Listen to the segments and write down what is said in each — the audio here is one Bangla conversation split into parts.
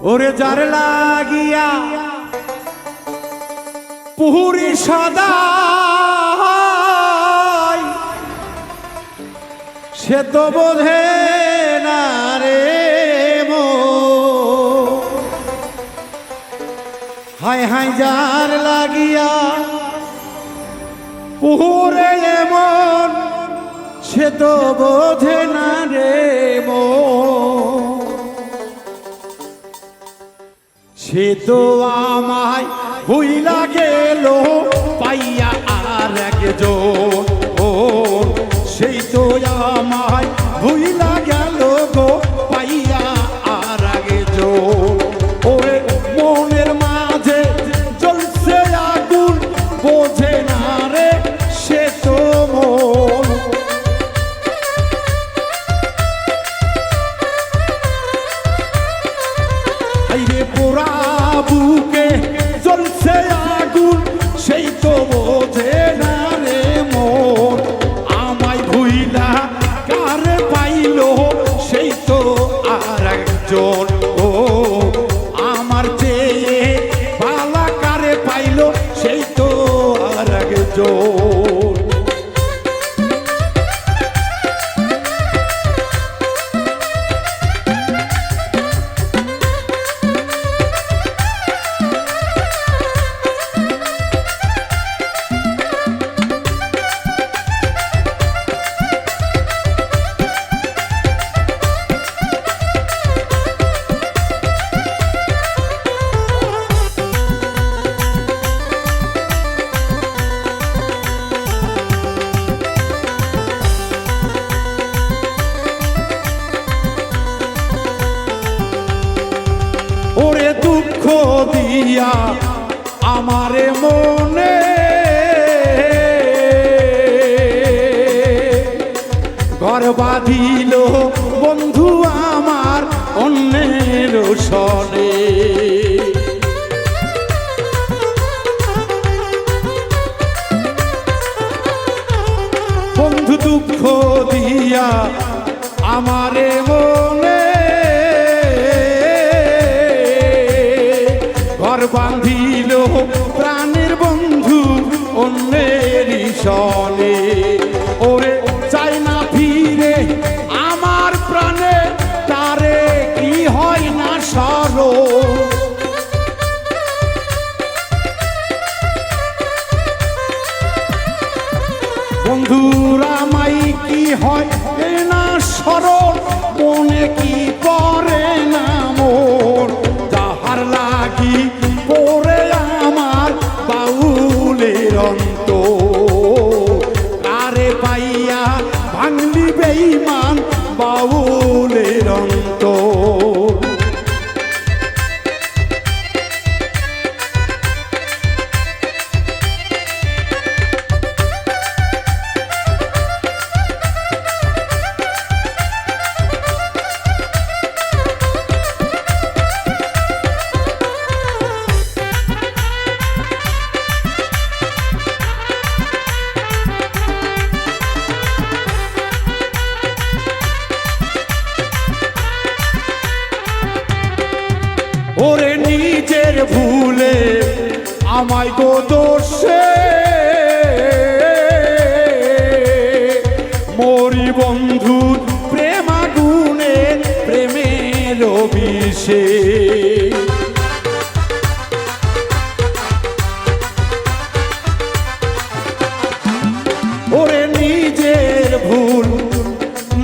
ওরে যার লাগিয়া পুহুরি সদা সে তো বোঝে না রে মো হায় হায় যার লাগিয়া পুহুরে এমন সে তো বোঝে না রে মো সে তো আমায় ভুইলা গেল পাইয়া আর একজন ও সেই তো আমায় ভুইলা গেল গো পাইয়া আর একজন ওরে মনের মাঝে জ্বলছে আগুন বোঝে না রে সে তো মন পোড়া বুকে জ্বলছে আগুন সেই তো বোঝে না রে মন আমায় ভুইলা কারে পাইল সেই তো আর একজন ও আমার চেয়ে পালা কারে পাইল সেই তো আর একজন ওরে দুঃখ দিয়া আমারে মনে ঘর বাঁধিল বন্ধু আমার অন্যের সনে বন্ধু দুঃখ দিয়া আমারে মনে ঘর বাঁধিল প্রাণের বন্ধু অন্যের সনে ওরে চাই না ফিরে আমার প্রাণে তারে কি হয় না সরো বন্ধুরা মাই কি হয় না সরল মনে কি পড়ে না মোর যাহার লাগি পড়ে আমার বাউলের অন্ত কারে পাইয়া ভাঙলি বেঈমান বাউলের অন্ত ওরে নিজের ভুলে আমায় গো দোষে মরি বন্ধুর প্রেম আগুনে প্রেমের বিষে ওরে নিজের ভুল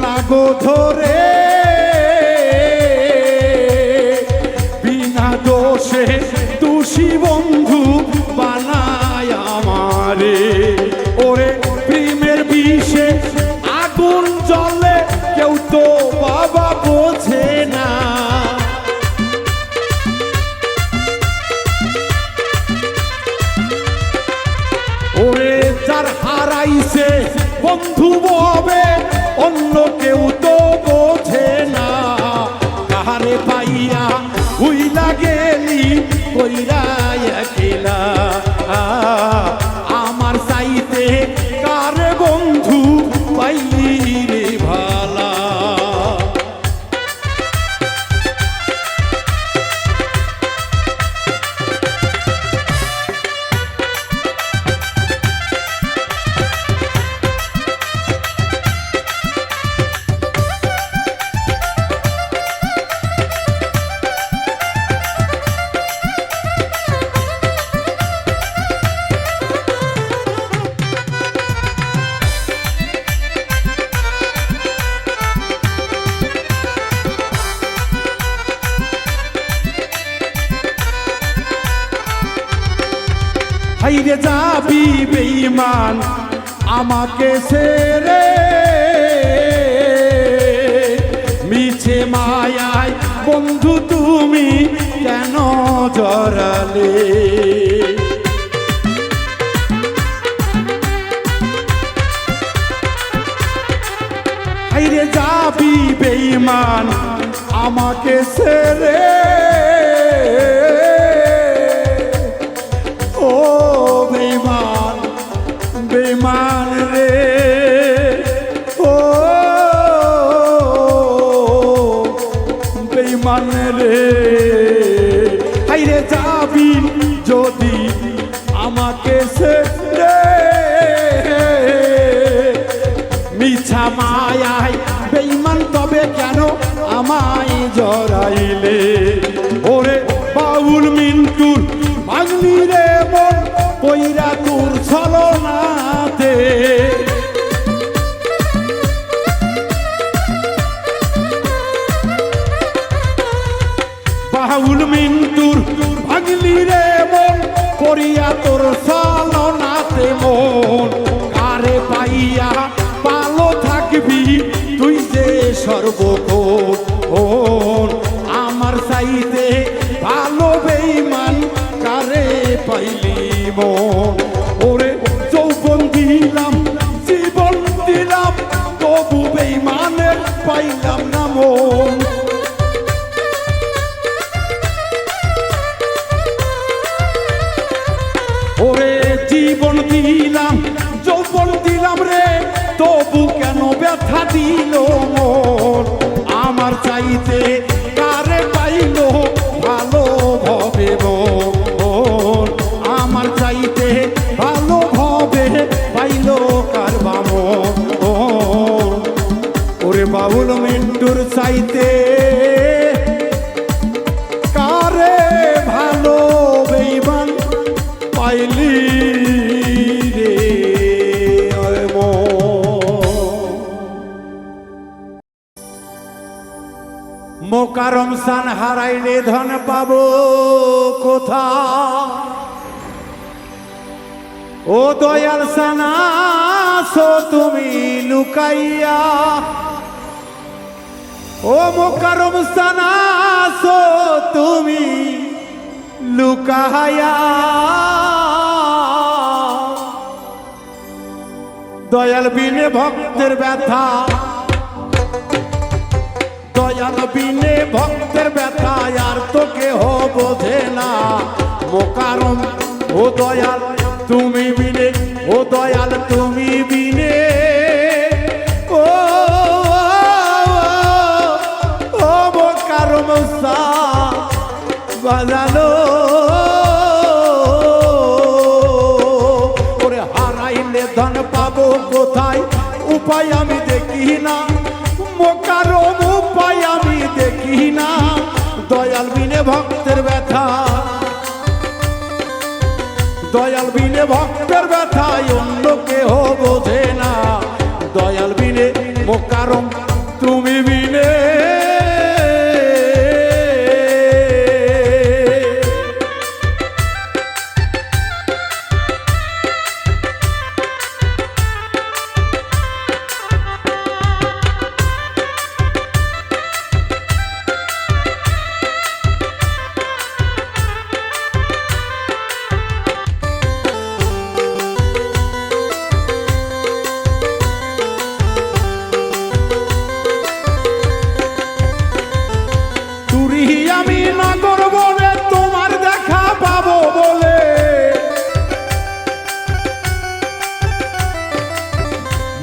না গো ধরে দোষে দোষী বন্ধু বানায় আমারে ওরে প্রেমের বিষে আগুন জ্বলে কেউ তো বাবা বোঝে না ওরে যার হারাইছে বন্ধু ববে অন্য কেউ তো বোঝে না কাহারে পাইয়া উইলা গেলি কইরা এক হাইরে যাবি বেঈমান আমাকে ছেড়ে, মিছে মায়ায় বন্ধু তুমি কেন জড়ালে। হাইরে যাবি বেঈমান আমাকে ছেড়ে, ও বেঈমান বেঈমান রে, ও বেঈমান রে। হাইরে যাবি যদি আমাকে ছেড়ে, মিছা মায়ায় বেঈমান তবে কেন আমায় জড়াইলে। ওরে বাউল মিন্টুর ভাগ্নি রে মন কইরা তোর ছলনাতে, বাউল মিন্টুর ভাগ্নি রে মন করিয়া তোর ছলনাতে। মন কারে পাইয়া ভালো থাকবি তুই যে সর্বক্ষণ, আমার চাইতে ভালো বেঈমান কারে পাইলি মন। ওরে যৌবন দিলাম জীবন দিলাম তবু বেঈমানের পাইলাম না মন। ওরে জীবন দিলাম যৌবন দিলাম রে তবু কেন ব্যথা দিল মন। আমার চাইতে কারে পাইল ভালো ভবে মন, আমার চাইতে ভালো ভবে পাইল কার মন। ওরে বাউল মিন্টুর চাইতে কারে ভালো বেঈমান পাইলি রে মোকারম সান হারাইলে ধন পাবো কোথা, ও দয়াল সানাসো তুমি লুকাইয়া, ও মোকারম সানাসো তুমি লুকাইয়া। দয়াল বিনে ভক্তের ব্যথা, দয়াল বিনে ভক্তের ব্যথা আর তো কেহ বোঝে না। মোকারম ও দয়াল তুমি বিনে, ও দয়াল তুমি বিনে, ও ও মোকারম সা বাজালো। ওরে হারাইলে ধন পাবো কোথায় উপায় আমি দেখি না, মোকারম উপায় আমি দেখি না। দয়াল বিনে ভক্তের ব্যথা, দয়াল বিনে ভক্তের ব্যথায় অন্য কেহ বোঝে না। দয়াল বিনে মোকারম তুমি বিনে, আমি নগর বলে তোমার দেখা পাবো বলে,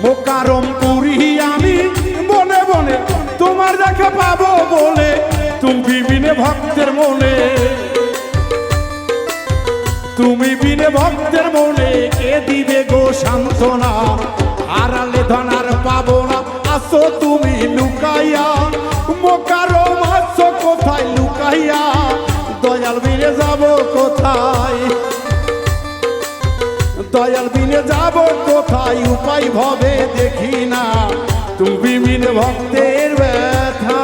মোকারম পুরি আমি বনে বনে তোমার দেখা পাবো বলে। তুমি বিনে ভক্তের মনে, তুমি বিনে ভক্তের মনে কে দিবে গো সান্ত্বনা। হারালে ধন আর পাবো না আসো তুমি লুকাইয়া, মোকারম আসো কোথায় লুকাইয়া। দয়াল বিনে যাব কোথায়, দয়াল বিনে যাব কোথায় উপায় ভবে দেখি না। তুমি বিনে ভক্তের ব্যথা,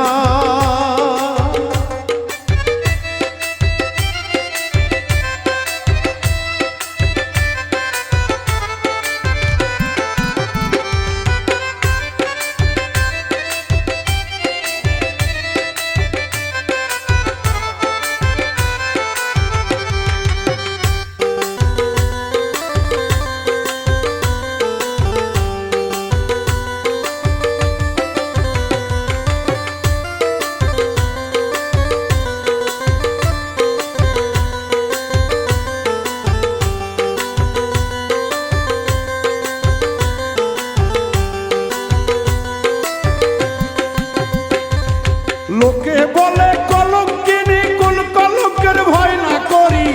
লোকে বলে কলঙ্কিনী, কোন কলঙ্কের ভয় না করি।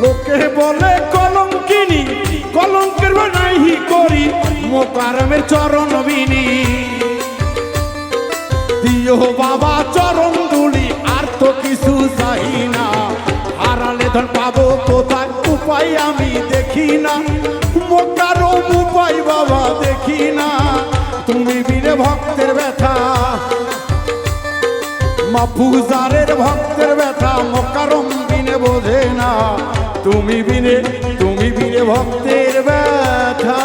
লোকে বলে কলঙ্কিনী, কলঙ্কের ভয় নাহি করি। মোকারমের চরণ বিনি, দিও বাবা চরণ দুলি, আর তো কিছু চাই না। হারালে ধন পাবো কোথায়, উপায় আমি দেখি না। মোকারম উপায় বাবা দেখি না। তুমি বিনে ভক্তের ব্যথা, মাহফুজারের ভক্তের ব্যথা মোকারম বিনে বোঝে না। তুমি বিনে ভক্তের ব্যথা।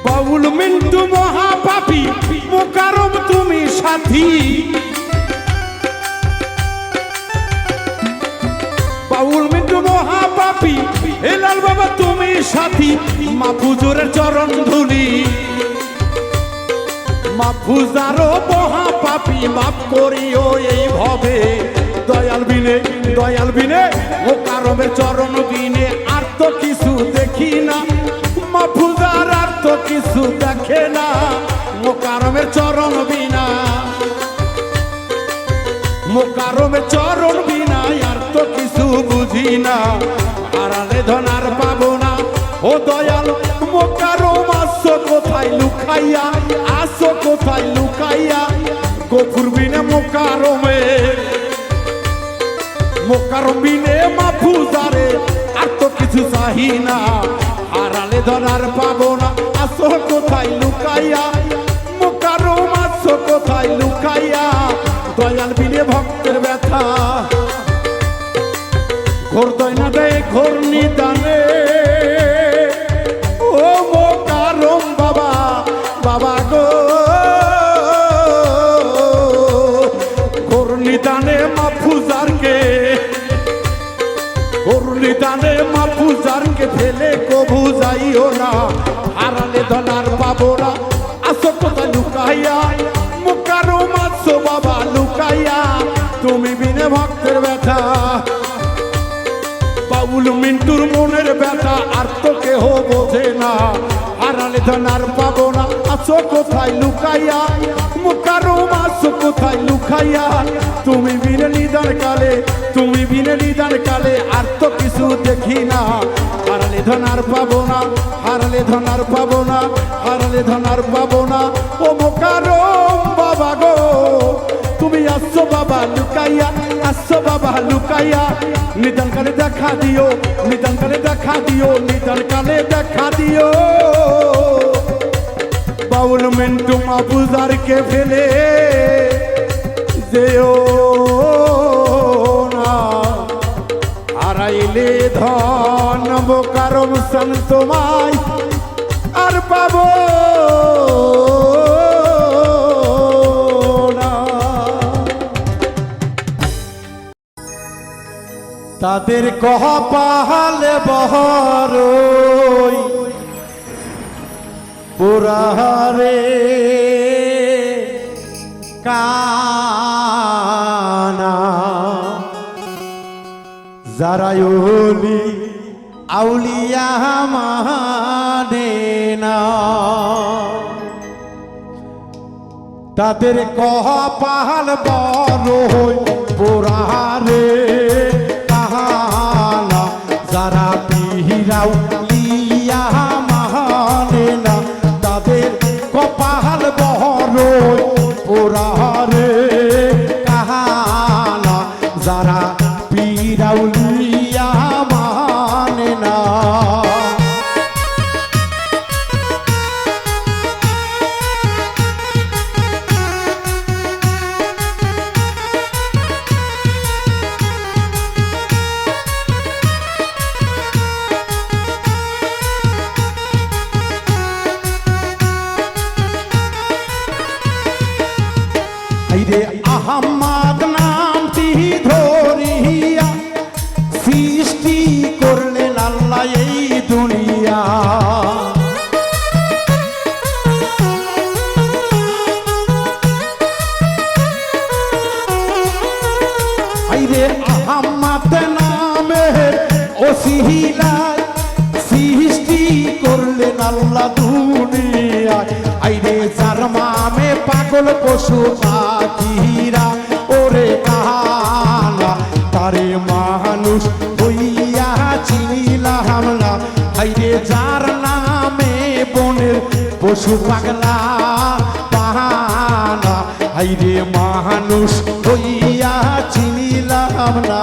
বাউল মিন্টু মহাপাপী, মোকারম তুমি সাথী। বাউল মিন্টু মহাপাপী, হেলাল বাবা তুমি সাথী। মাহফুজুরের চরণ ধুলি, মাহফুজারও মহাপাপী, মাফ করিও এইভাবে। দয়াল বিনে মোকারমের চরণ বিনে আর তো কিছু দেখি না। মাহফুজার আর তো কিছু দেখে না, মোকারমের চরণ বিনা। মোকারমের চরণ বিনা আর তো কিছু বুঝি না। হারালে ধন আর পাবো না। ও দয়াল মোকারম আসো কোথায় লুকাইয়া, আসো কোথায় লুকাইয়া। গফুর বিনে মোকারমে, মোকারম বিনে মাহফুজারে আর তো কিছু চাহি না। হারালে ধন আর পাবো না। আসো কোথায় লুকাইয়া, মোকারম আসো কোথায় লুকাইয়া। দয়াল বিনে ভক্তের ব্যথা, ঘোর দয়না দেয় ঘোর নিদানে। ও মোকারম বাবা, বাবা গো, ঘোর নিদানে মাহফুজারকে, ঘোর নিদানে মাহফুজারকে ফেলে কবু যাইও না। হারালে ধন আর পাবো না। আসো কোথায় লুকাইয়া, মোকারম আসো বাবা লুকাইয়া। তুমি বিনে ভক্তের ব্যথা, বাউল মিন্টুর মনের ব্যথা আর তো কেহ বোঝে না। হারালে ধন আর পাবো না। আসো কোথায় লুকাইয়া, মোকারম আসো কোথায় লুকাইয়া। তুমি বিনে নিদান কালে, তুমি বিনে নিদান কালে আর তো কিছু দেখি না। হারালে ধন আর পাবো না, হারালে ধন আর পাবো না, হারালে ধন আর পাবো না। ও মোকারম বাবা গো, তুমি আসো বাবা লুকাইয়া, আসো বাবা লুকাইয়া। নিদান কালে দেখা দিও, নিদান কালে দেখা দিও, নিদান কালে দেখা দিও। বাউল মিন্টু মাহফুজারকে ফেলে যেও না। হারাইলে ধন মোকারম সন তোমায় আর পাবো না। তাদের কপালে বহরই পুরারে কানা, যারা ওলি আউলিয়া মানে না। তাদের কপাল বড়ই পোড়ারে কানা, যারা পিরাও লিয়া মানে না। তাদের কপাল বড়ই পোড়ারে কানা, যারা পিরাও লিয়া মানে না। হাইরে আহম্মদ নামটি ধরিয়া সৃষ্টি করলেন আল্লাহ এই দুনিয়া। হাইরে আহম্মদ নামের ওসিলায় সৃষ্টি করলেন আল্লাহ দুনিয়ায়। আইরে যার মামে পাগল পশু পাখিরা ওরে কানা তারে মানুষ হইয়া চিনিলাম না। আইরে যার নামে বনের পশু পাগলা পাহানা আইরে মানুষ হইয়া চিনিলাম না।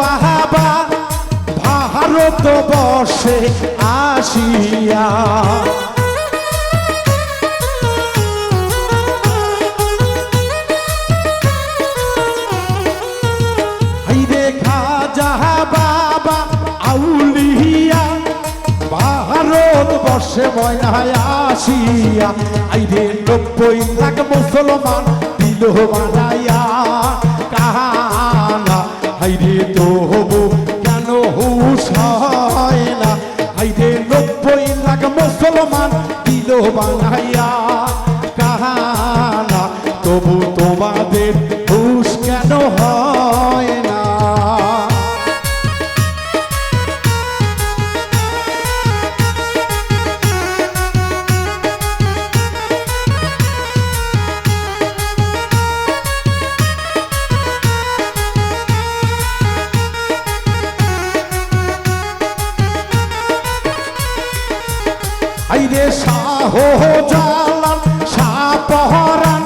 বাহাবা ভারত বর্ষে আসিয়া হাইরে খাজা বাবা আউলিয়া ভারত বর্ষে ময়নায় আসিয়া। আইরে 90 লাখ মুসলমান দিল বানাইয়া কাহানা হাইরে তবু কেন হুশ হয় না। হাইরে 90 লাখ মুসলমান দিল বানাইয়া কাহানা তবু তোমাদের হুশ কেন হয় না। আইরে শাহজালাল শাহপরান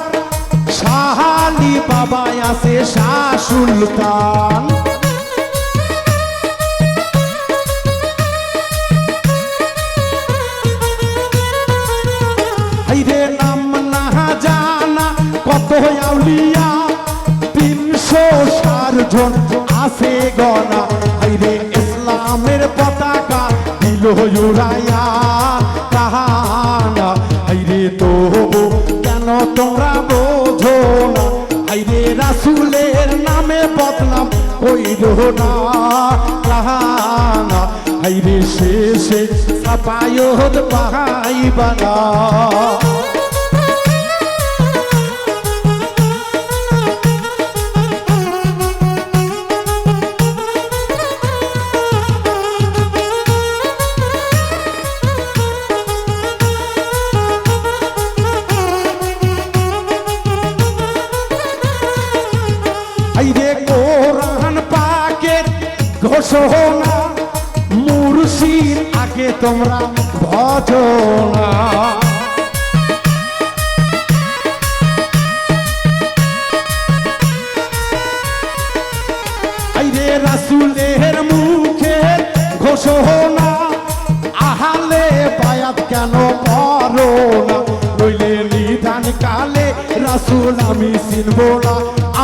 শাহ আলী বাবা আছে শাহ সুলতান। আইরে নাম না জানা কত আউলিয়া 360 জন আছে গনা। আইরে ইসলামের পতাকা দিল উড়াইয়া কাহানা হাইরে তবু কেন তোমরা বোঝো না। হাইরে রাসূলের নামে বদনাম কইরো না কাহানা হাইরে শেষে সাফায়ত পাইবা না। আইরে কোরআন পাকের ঘোষণা মুর্শিদ আগে তোমরা ভজনা। আইরে রাসূলের মুখের ঘোষণা আহলে বায়াত কেন করো না। নইলে নিদান কালে রাসূল আমি চিনব না।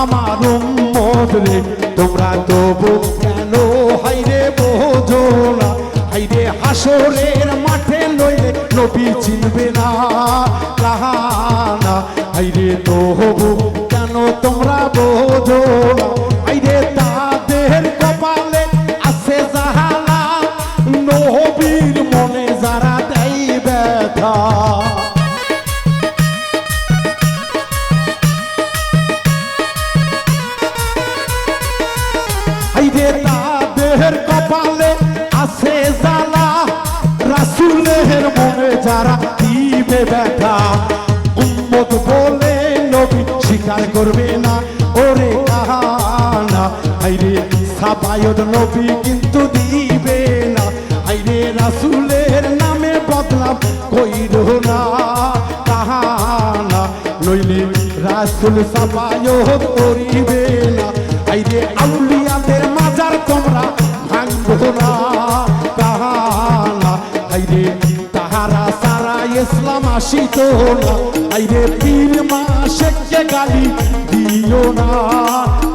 আমার উম্মত রে তোমরা তবু কেন হাইরে বোঝো না। হাইরে হাসরের মাঠে নইলে নবী চিনবে না কাহানা হাইরে তবু কেন তোমরা বোঝো না। হাইরে তাদের কপালে আছে জাহালা নবীর মনে যারা দেয় ব্যথা। হাইরে তাদের কপালে আছে জ্বালা রাসূলের মনে যারা দিবে ব্যথা। উম্মত বলে নবী স্বীকার করবে না ওরে কাহানা হাইরে সাফায়ত নবী কিন্তু দিবে না। হাইরে রাসূলের নামে বদনাম কইরো না কাহানা নইলে রাসূল সাফায়ত করিবে না। হাইরে আউলিয়াদের মাজার তোমরা ভাঙবে বাসিত না আইরে পীর মাসেককে গালি দিও না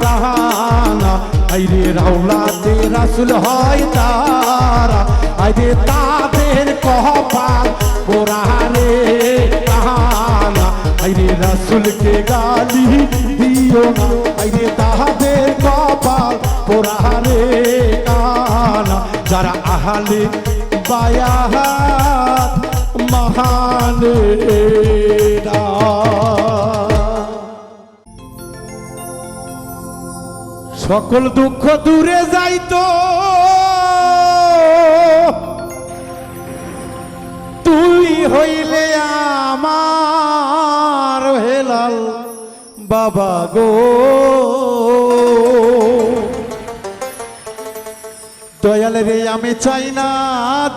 কাহানা আইরে রাউলাতে রাসূল হয় তারা আইরে তাদের কপাল কোরআনে কাহানা আইরে রাসূলকে গালি দিও না আইরে তাদের কপাল কোরআনে কাহানা যারা আহলে বায়াত মহানেরা সকল দুঃখ দূরে যাইতো তুই হইলে আমার হেলাল বাবা গো দয়াল রে আমি চাই না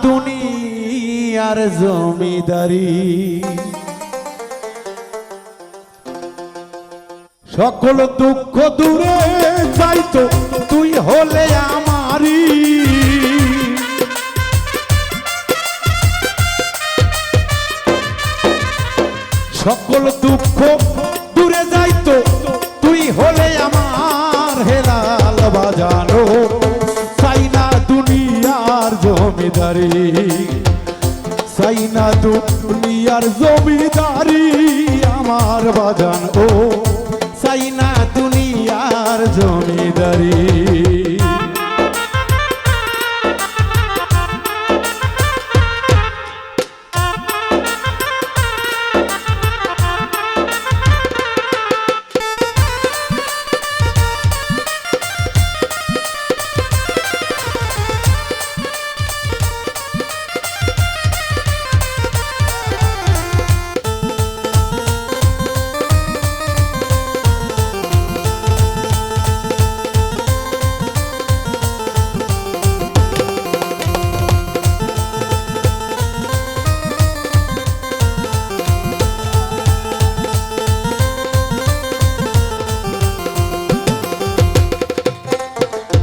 দুনিয়ার জমিদারি সকল দুঃখ দূরে যাইতো তুই হলে আমারি সকল দুঃখ দূরে যাইতো তুই হলে আমার হেলাল বাজানো চাই না দুনিয়ার জমিদারি চাই না দুনিয়ার জমিদারি আমার বাজান ও চাই না দুনিয়ার জমিদারি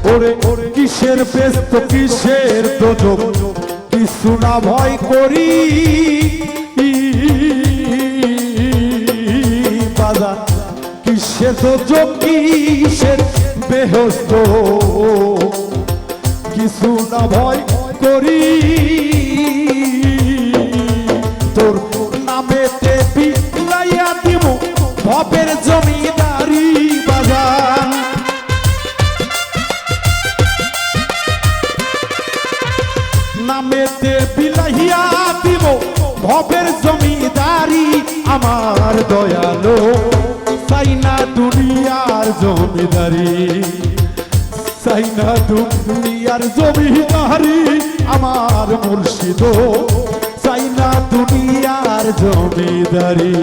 ওরে কিসের ব্যস্ত কিসের দোজক কিছু না ভয় করি বাজার কিসের দোজক কিসের বেহস্ত কিছু না ভয় করি তোর নামেতে বিলাইয়া দিব ভবের জমিদারি বাজার নামেতে বিলাইয়া দিব ভবের জমিদারি আমার দয়ালো চাই না দুনিয়ার জমিদারি চাই না দুনিয়ার জমিদারি আমার মুর্শিদ চাই না দুনিয়ার জমিদারি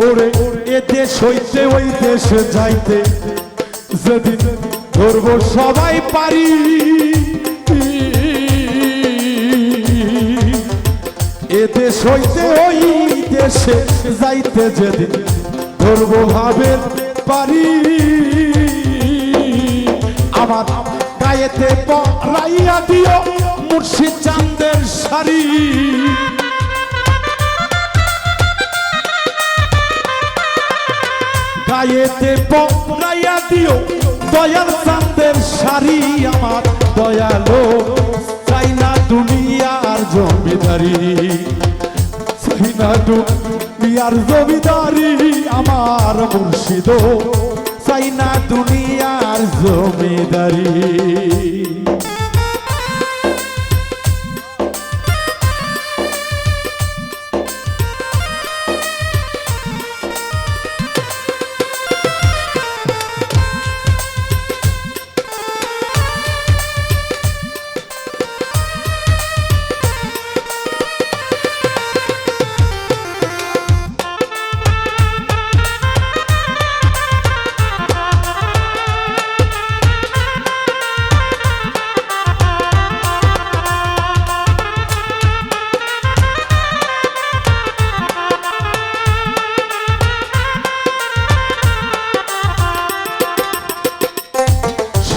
ওরে এ দেশ হইতে ওই দেশ যাইতে যেদিন ধরবো সবাই পারি এ দেশ হইতে ওই দেশে যাইতে যেদিন ধরবো ভাবের পারি আমার গায়েতে পরাইয়া দিও মুর্শিদ চাঁদের শাড়ি গায়েতে পরাইয়া দিও দয়াল চাঁদের শাড়ি আমার দয়ালো চাই না দুনিয়ার জমিদারি চাই না দুনিয়ার জমিদারি আমার মুর্শিদ চাই না দুনিয়ার জমিদারি।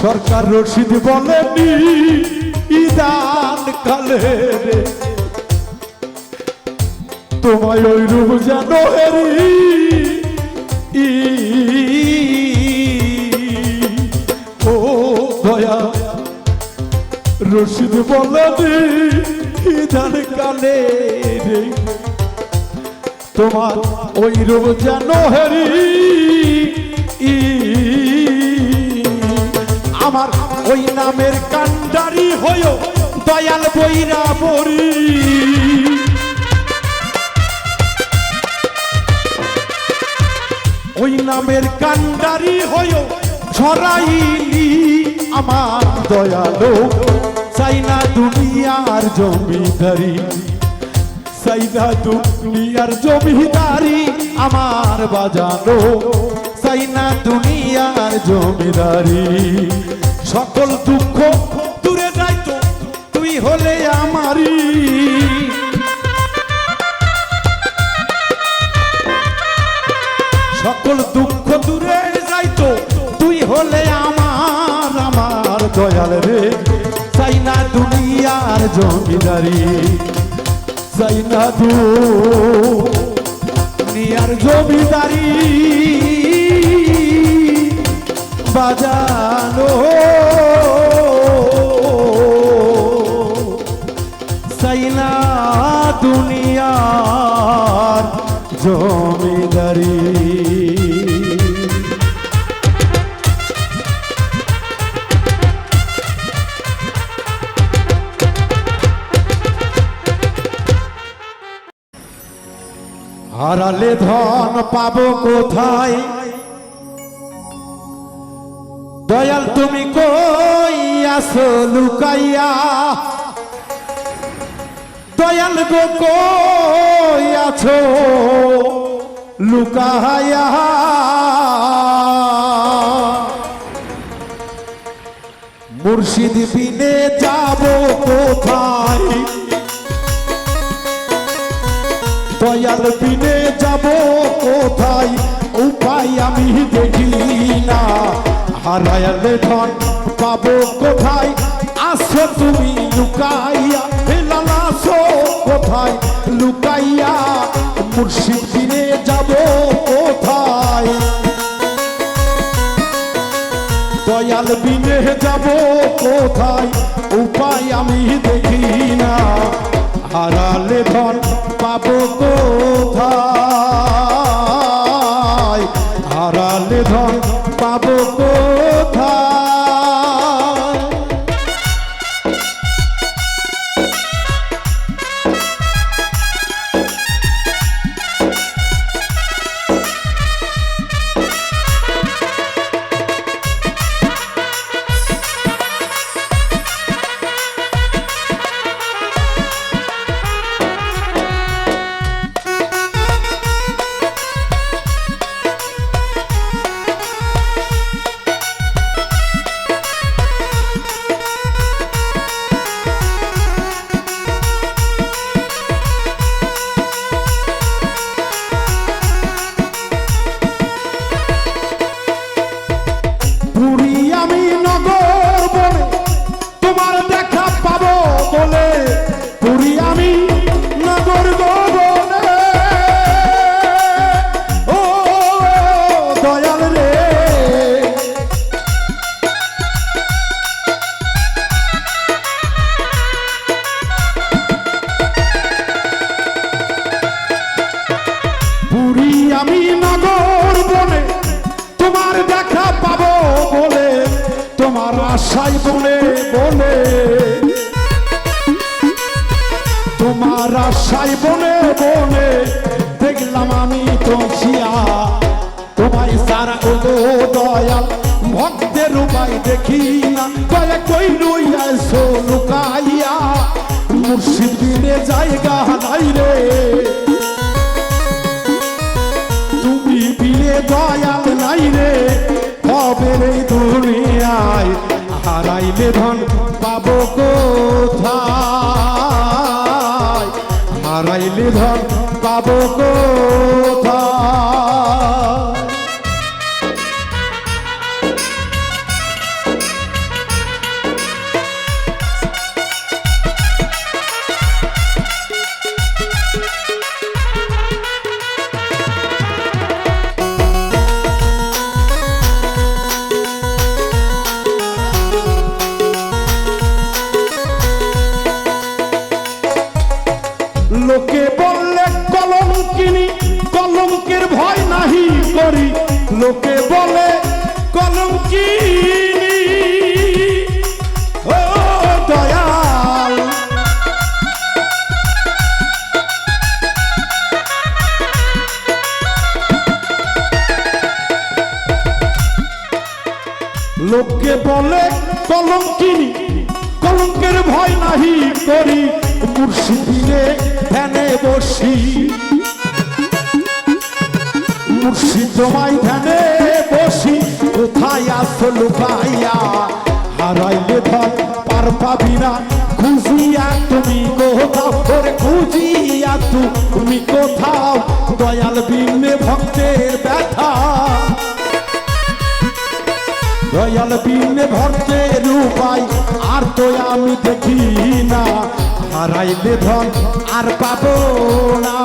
সরকার রশিদ বলেনি ইদান কালে রে তোমায় ওই রূপ যেন হেরি ও দয়া রশিদ বলেনি ইদান কালে রে তোমার ওই রূপ যেন হেরি আমার ওই নামের কান্ডারি হয়ো দয়াল বইরা বরি ওই নামের কান্ডারি হয়ো ছড়াইলি আমার দয়ালো চাই না দুনিয়ার জমিদারি চাই না দুনিয়ার জমিদারি আমার বাজানো চাই না দুনিয়ার জমিদারি সকল দুঃখ দূরে যাইতো তুই হলে আমারি সকল দুঃখ দূরে যাইতো তুই হলে আমার দয়াল রে চাই না দুনিয়ার জমিদারি চাই না দুনিয়ার জমিদারি বাজানো চাই না দুনিয়ার জমিদারি হারালে ধন পাবো কোথায় দয়াল তুমি কই আছো লুকাইয়া দয়াল গো কই আছো লুকাইয়া মুর্শিদ বিনে যাব কোথায় দয়াল বিনে যাব কোথায় উপায় আমি দেখি না হারালে ধন পাবো কোথায় আসো তুমি লুকাইয়া হেলাল আসো কোথায় লুকাইয়া মুর্শিদ বিনে যাব কোথায় দয়াল বিনে যাব কোথায় উপায় আমি দেখি না হারালে ধন পাবো কোথায় হারালে ধন পাবো কোথায় তোমার দেখা পাবো বলে তোমার আশাই বলে বলে তোমার আশাই বলে বলে দেখলাম আমি তো শিয়া তোমায় সারা ও দয়াল ভক্তের উপায় দেখি না দয়া কই রইয়াছো লুকাইয়া মুর্শিদ বিনে জায়গা নাই রে তুমি বিনে দয়াল নাই রে কবে রে দুনিয়ায় হারাইলে ধন পাবো কোথায় হারাইলে ধন পাবো কোথায় লোকে বললে কলঙ্কিনী কলঙ্কের ভয় নাহি করি লোকে বলে কলঙ্কিনী ও দয়াল লোকে বলে কলঙ্কিনী কলঙ্কের ভয় নাহি করি মুর্শিদিনে ধ্যানে বসি মুর্শিদ তোমায় ধ্যানে বসি কোথায় আসো লুকাইয়া হারাইলে ধন পার পাবি না খুঁজিয়া তুমি কোথাও করে খুঁজিয়া তুমি কোথাও দয়াল বিনে ভক্তের ব্যথা দয়াল বিনে ভক্তের উপায় আর তো আমি দেখি না হারাইলে ধন আর পাবো না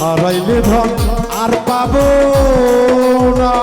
হারাইলে ধন আর পাবো না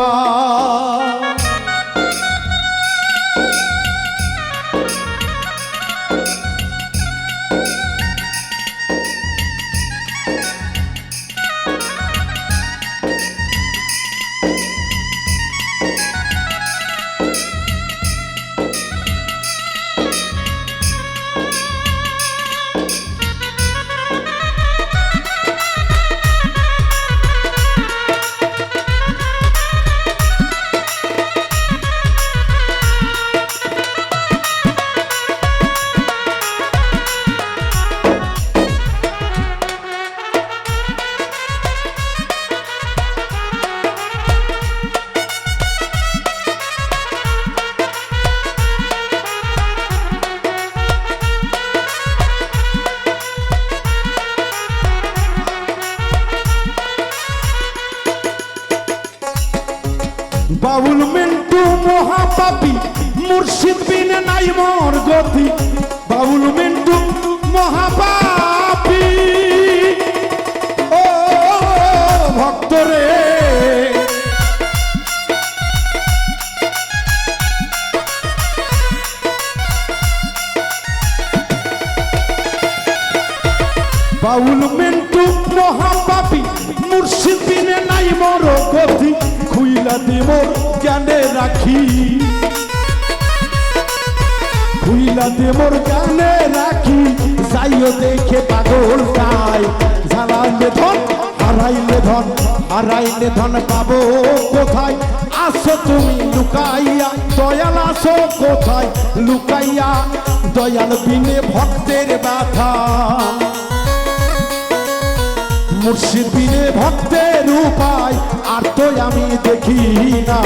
বাউল মিন্টু মহাপাপী মুর্শিদ বিনে নাই মোর গতি বাউল মিন্টু মহাপাপী ও ভক্তরে বাউল মিন্টু মহাপাপী মুর্শিদ বিনে নাই মোর গতি খুইলা দে মোর জ্ঞানে রাখি খুইলা দে মোর জ্ঞানে রাখি যাইও দেখে পাগল তাই জ্বালাইলে ধন হারাইলে ধন হারাইলে ধন পাবো কোথায় আসো তুমি লুকাইয়া দয়াল আসো কোথায় লুকাইয়া দয়াল বিনে ভক্তের ব্যথা মুর্শিদ বিনে ভক্তের উপায় আর তো আমি দেখি না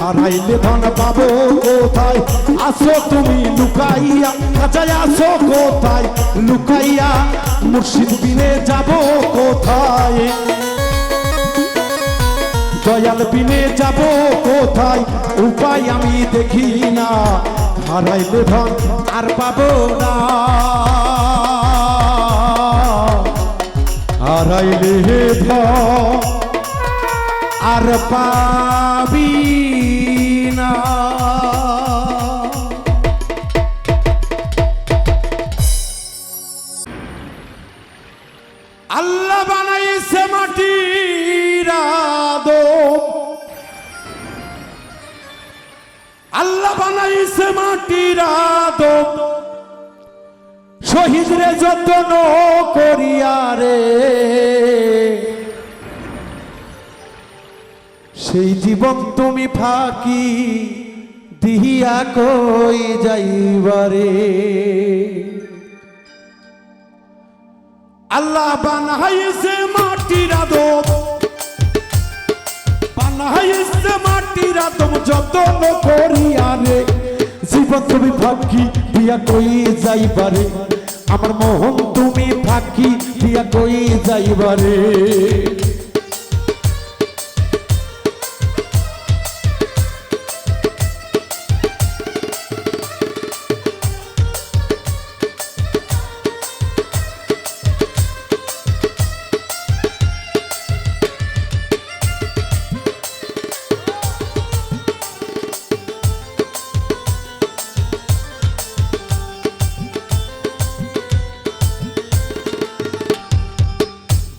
হারাইলে ধন পাবো কোথায় আসো তুমি লুকাইয়া কাছে আসো কোথায় লুকাইয়া মুর্শিদ বিনে যাব কোথায় দয়াল বিনে যাব কোথায় উপায় আমি দেখি না হারাইলে ধন আর পাবো না হারাইলে ধন আর পাবি না আল্লাহ বানাইছে মাটির আদর বানাইছে মাটির আদম শহীদ রে যত্ন করিয়া রে সেই জীবন তুমি ফাঁকি দিহিয়া কই যাইবারে আল্লাহ বানাইছে মাটির আদম বানাইছে মাটির আদম যত্ন করিয়া রে জীবন তুমি ফাঁকি দিয়া কই যাইবারে আমার মোহন তুমি ফাঁকি দিয়া কই যাইবারে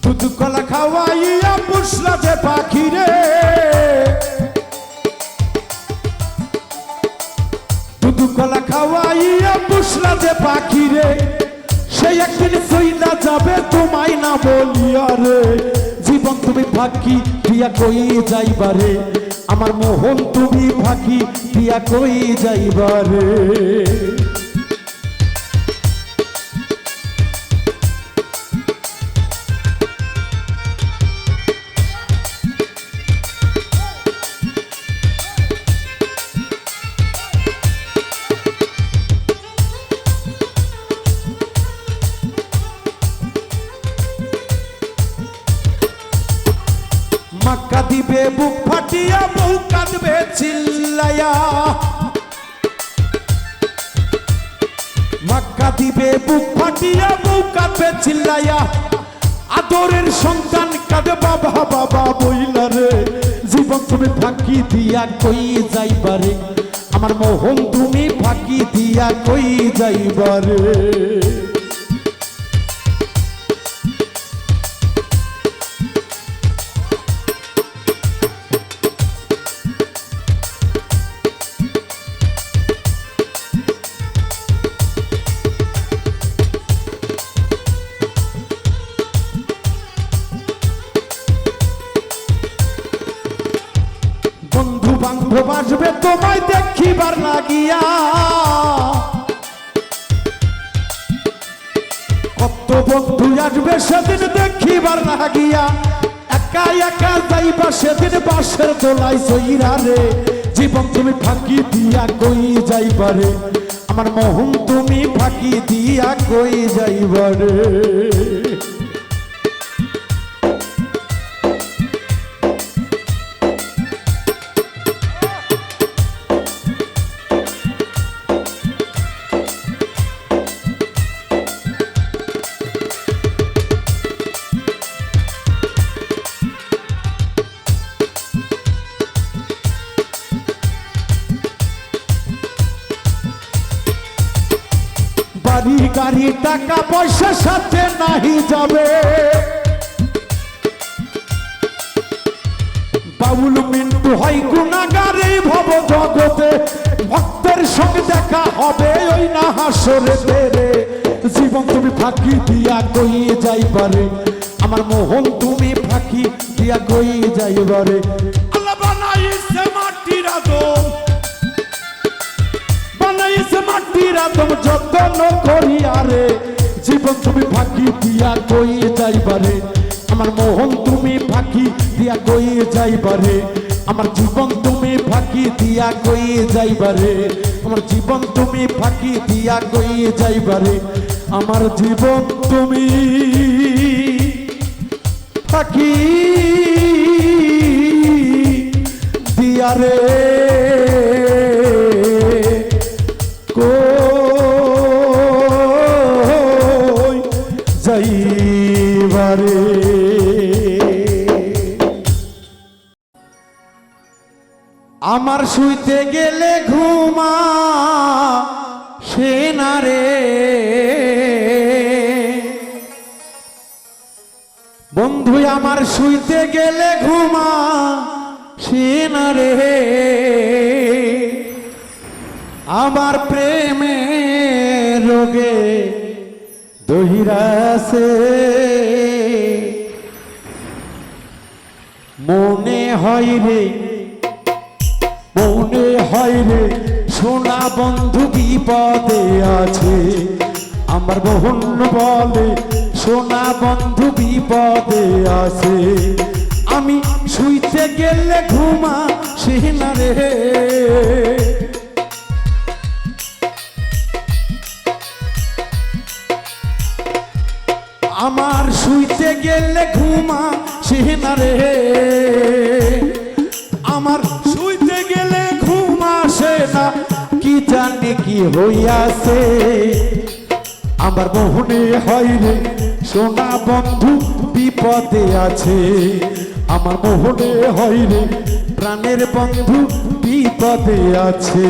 দুধ কলা খাওয়াইয়া পুষলা যে পাখি রে দুধ কলা খাওয়াইয়া পুষলা যে পাখি রে সেই একদিন সইলা যাবে তোমায় না বলিয়া রে জীবন তুমি ফাঁকি দিয়া কই যাইবারে আমার মোহন তুমি ফাঁকি দিয়া কই যাইবারে মাক্কা দিবে বুক ফাটিয়া বউ কাঁদবে চিল্লায়া মাক্কা দিবে বুক ফাটিয়া বউ কাঁদবে চিল্লায়া আদরের সন্তান কাঁদে বাবা বাবা বইলা রে জীবন তুমি ফাঁকি দিয়া কই যাইবারে আমার মোহন তুমি ফাঁকি দিয়া কই যাইবারে বন্ধু বান্ধব আসবে তোমায় দেখিবার লাগিয়া কত বন্ধু আসবে সেদিন দেখিবার লাগিয়া একা একা যাইবা সেদিন বাসের দোলাই সইরা রে জীবন তুমি ফাঁকি দিয়া কই যাইবারে আমার মোহন তুমি ফাঁকি দিয়া কই যাইবারে বাড়ি গাড়ি টাকা পয়সা সাথে নাহি যাবে বাউল মিন্টু হয় গুনাহগার এই ভব জগতে ভক্তের সঙ্গে দেখা হবে ওই না হাসরেতে রে জীবন তুমি ফাঁকি দিয়া কই যাইবারে আমার মোহন তুমি ফাঁকি দিয়া কই যাইবারে আল্লাহ বানাইছে মাটির আদম বানাইছে মাটির আদম যত্ন করিয়া রে জীবন তুমি ফাঁকি দিয়া কই যাইবারে আমার মোহন তুমি ফাঁকি দিয়া কই যাইবারে আমার জীবন তুমি ফাঁকি দিয়া কই যাইবারে আমার জীবন তুমি ফাঁকি দিয়া কই যাইবারে আমার জীবন তুমি ফাঁকি দিয়া রে কই যাইবারে আমার শুইতে গেলে ঘুমা সেনারে বন্ধু আমার শুইতে গেলে ঘুমা সেনারে আমার প্রেমে রোগে দহিরাছে মনে হয় রে সোনা বন্ধু বিপদে আছে আমার বোন বলে সোনা বন্ধু বিপদে আছে আমি শুইতে গেলে ঘুমা সিনা রে আমার শুইতে গেলে ঘুমা সিনা রে আমার শুইতে গেলে ঘুম আসে না কি জানি কি হইয়াছে আমার মনে হয় রে সোনা বন্ধু বিপদে আছে আমার মনে হয় রে প্রাণের বন্ধু বিপদে আছে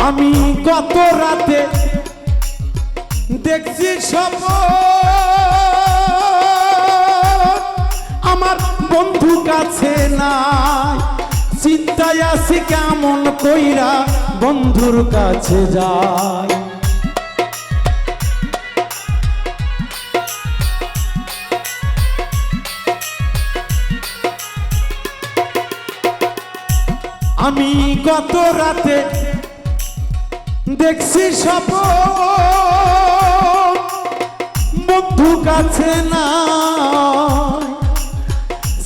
আমি গত রাতে দেখছি স্বপ্ন আমার বন্ধু কাছে নাই চিন্তায় আছি কেমন কইরা বন্ধুর কাছে যায় আমি গত রাতে দেখছি সব বন্ধু কাছে না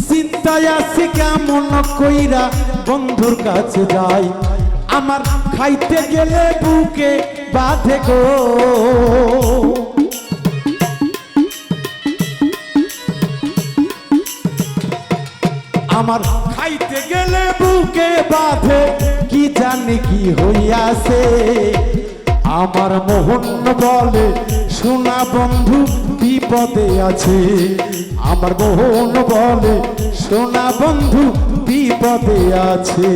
চিন্তায় আছি কেমন কইরা বন্ধুর কাছে যাই আমার খাইতে গেলে বুকে বাঁধে গো আমার খাইতে গেলে বুকে বাঁধে কি জানি কি হইয়াছে আমার মোহন বলে সোনা বন্ধু বিপদে আছে আমার মোহন বলে সোনা বন্ধু বিপদে আছে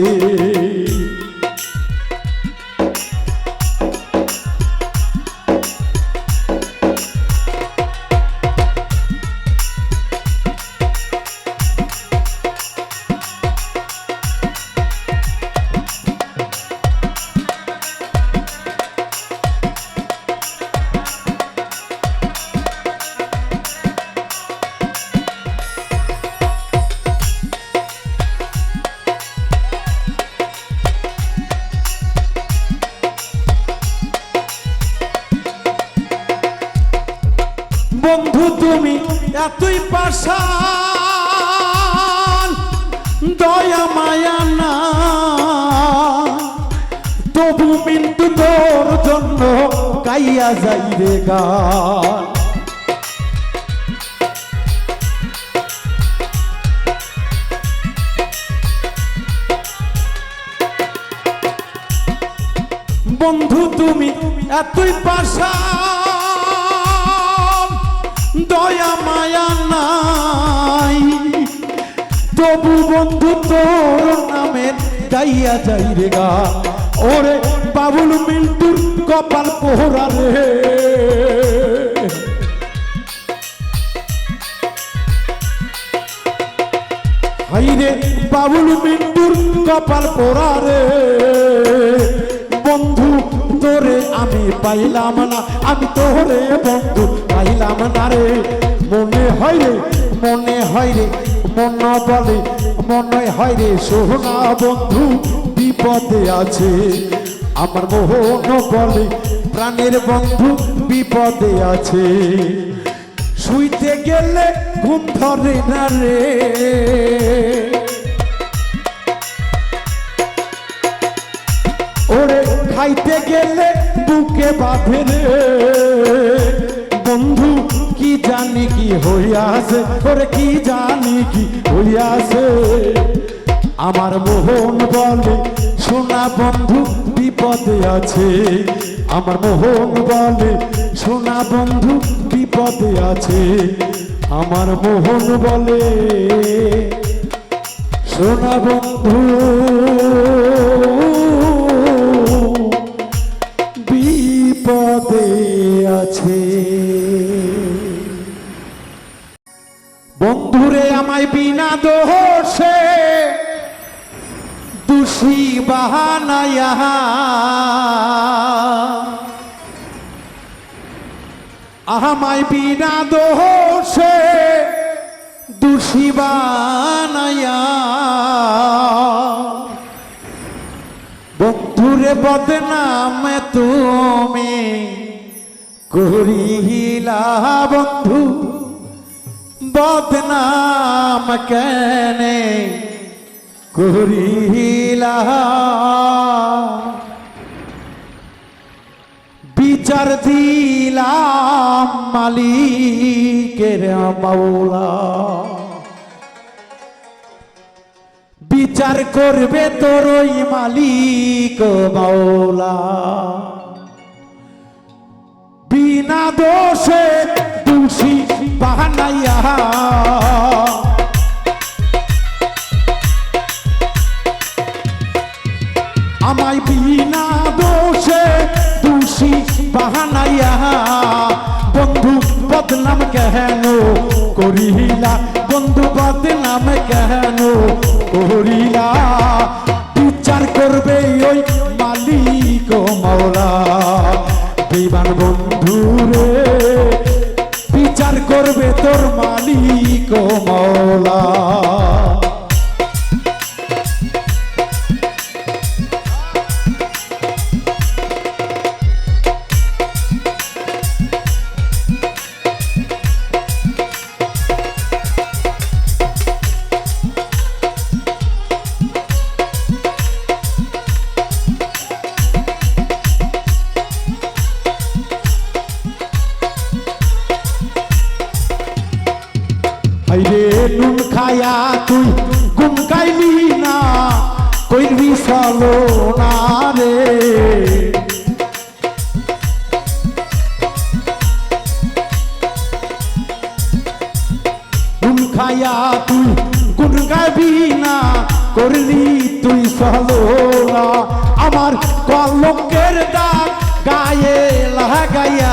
বন্ধু তুমি এতই পাষাণ দয়া মায়া না তবু মিন্টু তোর জন্য গাইয়া যাই রে গান বন্ধু তুমি এতই পাষাণ দয়া মায়া নাই তবু বন্ধু তোর নামের গাইয়া যাই রে গান ওরে বাবুল মিন্টুর কপাল পোহরা রে হাইরে বাবুল মিন্টুর কপাল পোড়া রে বন্ধু তোরে আমি পাইলাম না আমি তোরে বন্ধু পাইলাম না রে মনে হয় রে মন বলে মনে হয় রে সোনা বন্ধু বিপদে আছে আমার মোহন বলে প্রাণের বন্ধু বিপদে আছে শুইতে গেলে ঘুম ধরে না রে ওরে খাইতে গেলে বুকে বাঁধে রে বন্ধু কি জানি কি হইয়াছে ওরে কি জানি কি হইয়াছে আমার মোহন বলে সোনা বন্ধু বিপদে আছে আমার মোহন বলে সোনা বন্ধু বিপদে আছে আমার মোহন বলে সোনা বন্ধু বিপদে আছে বন্ধুরে আমায় বিনা দোষে দোষী বাহানায়া আমায় বিনা দোষে দোষী বানায়া বন্ধুরে বদনাম তুমি করিলা বন্ধু বদনাম কেনে করিলা বিচার দিলাম মালিকের মাওলা বিচার করবে তোর ওই মালিক মাওলা বিনা দোষে দোষী বানাইয়া আমায় বিনা দোষে দোষী বাহানাইয়া বন্ধু বদনাম কেন করিলা বন্ধু বদনাম কেন করিলা বিচার করবে ওই মালিক মাওলা বিমান বন্ধু রে বিচার করবে তোর মালিক মাওলা হাইরে নুন খায়া তুই গুম গাইলি না কইবি চলো না রে নুন খায়া তুই গুম গাইবি না করলি তুই চলো না আমার কলঙ্কের দাগ গায়ে লাগাইয়া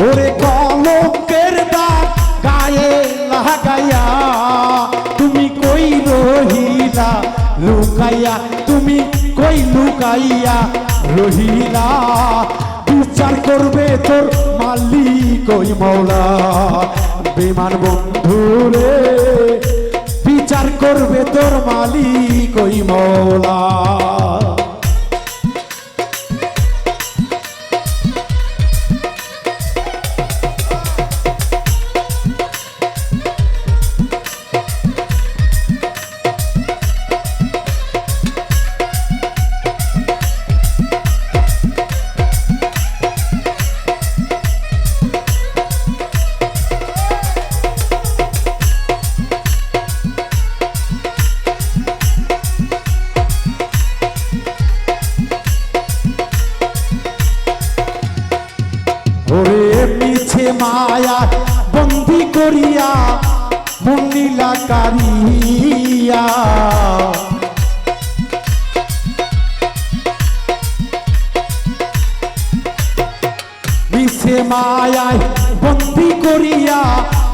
ওরে কলঙ্কের দাগ গায়ে লাগাইয়া তুমি কই রহিলা লুকাইয়া তুমি কই লুকাইয়া রহিলা বিচার করবে তোর মালিক ওই মাওলা বিমান বন্ধু রে বিচার করবে তোর মালিক ওই মাওলা ওরে মিছে মায়া বন্দি করিয়া মনিলা কারিয়া মিছে মায়ায় বন্দি করিয়া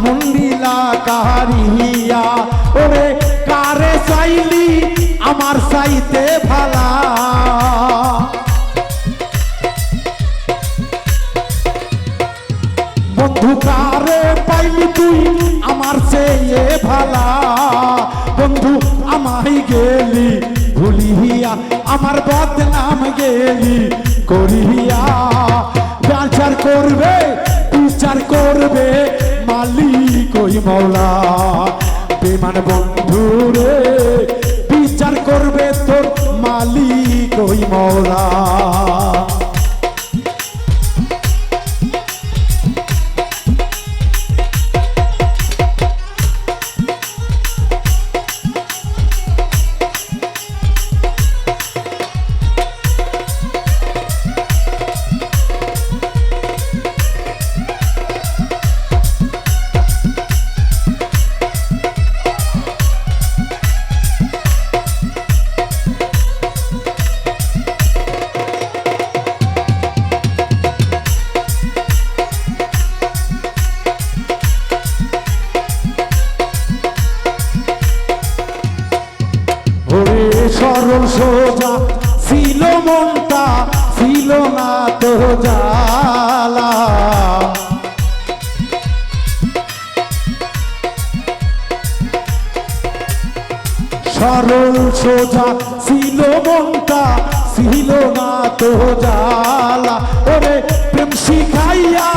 মনিলা কারিয়া ওরে কারে চাইলি আমার চাইতে ভালা বন্ধু কারে পাইলি তুই আমার চেয়ে ভালা বন্ধু আমায় গেলি ভুলিয়া আমার বদনাম গেলি করিয়া বিচার করবে বিচার করবে মালিক ওই মাওলা বেমান বন্ধু রে মোরা। সরল সোজা ছিল মনটা, ছিল না তো জ্বালা। সরল সোজা ছিল মনটা, ছিল না তো জ্বালা। ওরে প্রেম শিখাইয়া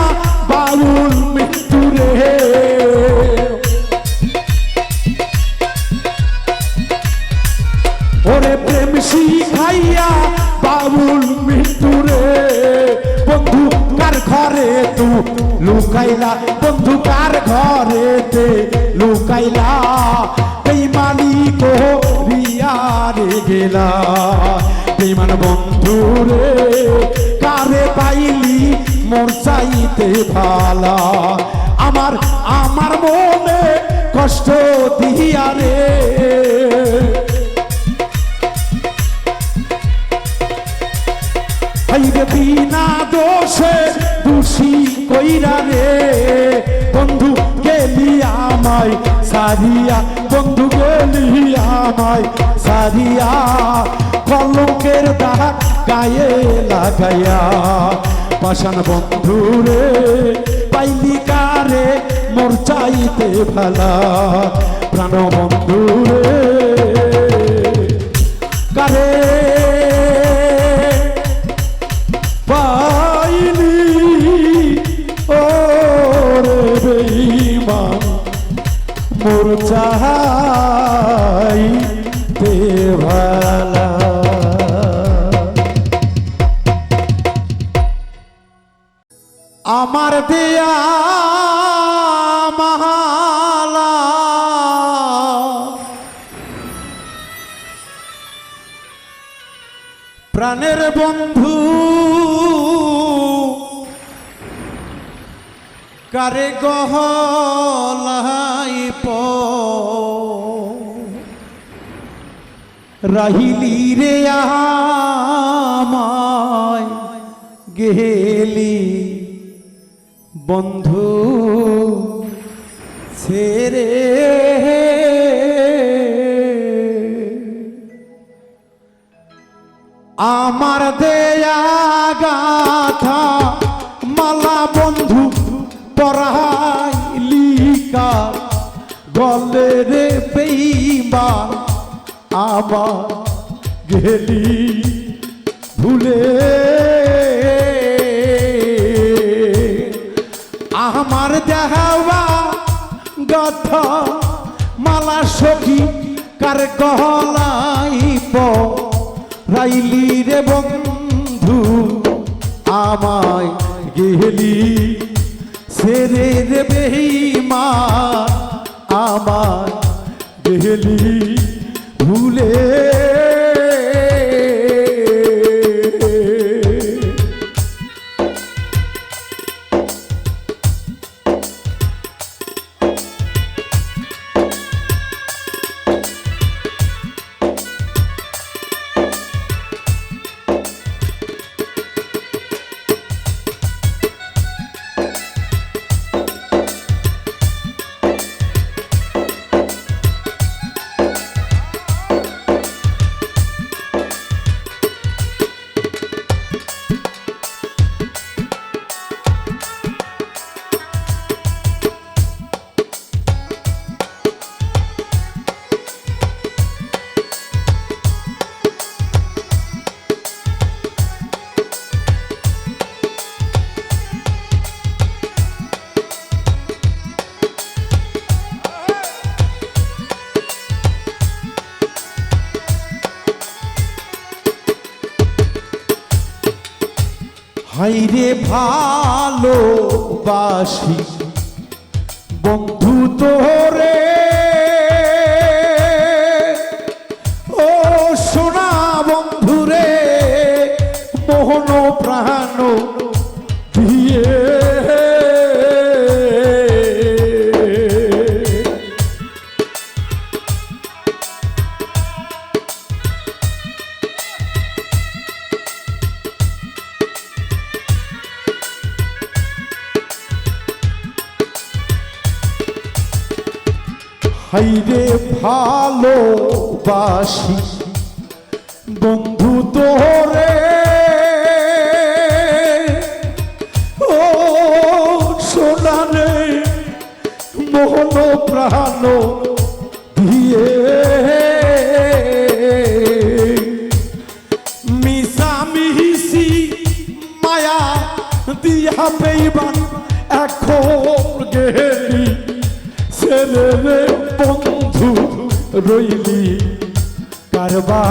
বাউল মৃত্যুরে, ওরে প্রেম শিখাইয়া বাবুল মৃত্যুরে। বন্ধু কার ঘরে তু লুকাইলা, বন্ধু কার ঘরেতে লুকাইলা। বেইমানি করিয়া রে গেলা, বেইমান বন্ধু রে কারে পাইলি মোর চাইতে ভালা। আমার আমার মনে কষ্ট দিয়া রে, বিনা দোষে দোষী কইরা রে। বন্ধু গেলি আমায় সারিয়া, বন্ধু গেলি আমায় সারিয়া। কলঙ্কের দাগ গায়ে লাগাইয়া, পাষাণ বন্ধু রে পাইলি কারে মোর চাইতে ভালা। প্রাণ বন্ধু রে কারে পাইলি, ওরে বেঈমান মোর চাইতে ভালা। আমার দেয়া মালা প্রাণের বন্ধু কারে গহলাই রাহিলি রে আমায় গেলি বন্ধু ছেড়ে। আমার দেয়া গাথা মালা বন্ধু পরাইলি কার গলে রে বেঈমান। আবার গেলি ভুলে, আমার দেওয়া গাথা মালা সখী কার গলাই রাইলি রে বন্ধু আমায় গেলি ছেড়ে রে বেঈমান। আমায় গেলি ভুলে, হাইরে ভালোবাসি বন্ধু তোরে, ও সোনা বন্ধুরে, মোহন প্রাণ দিয়ে হাইরে ভালোবাসি বন্ধু তোরে, ও সোনারে মোহন প্রাণ দিয়ে মিশামিশি মায়া দিয়া বেইমান এখন গেলি ছেলে রে বন্ধু রইলি কারবা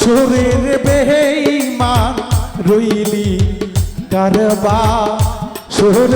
শরীর বেঈমান রইলি কারবা শরীর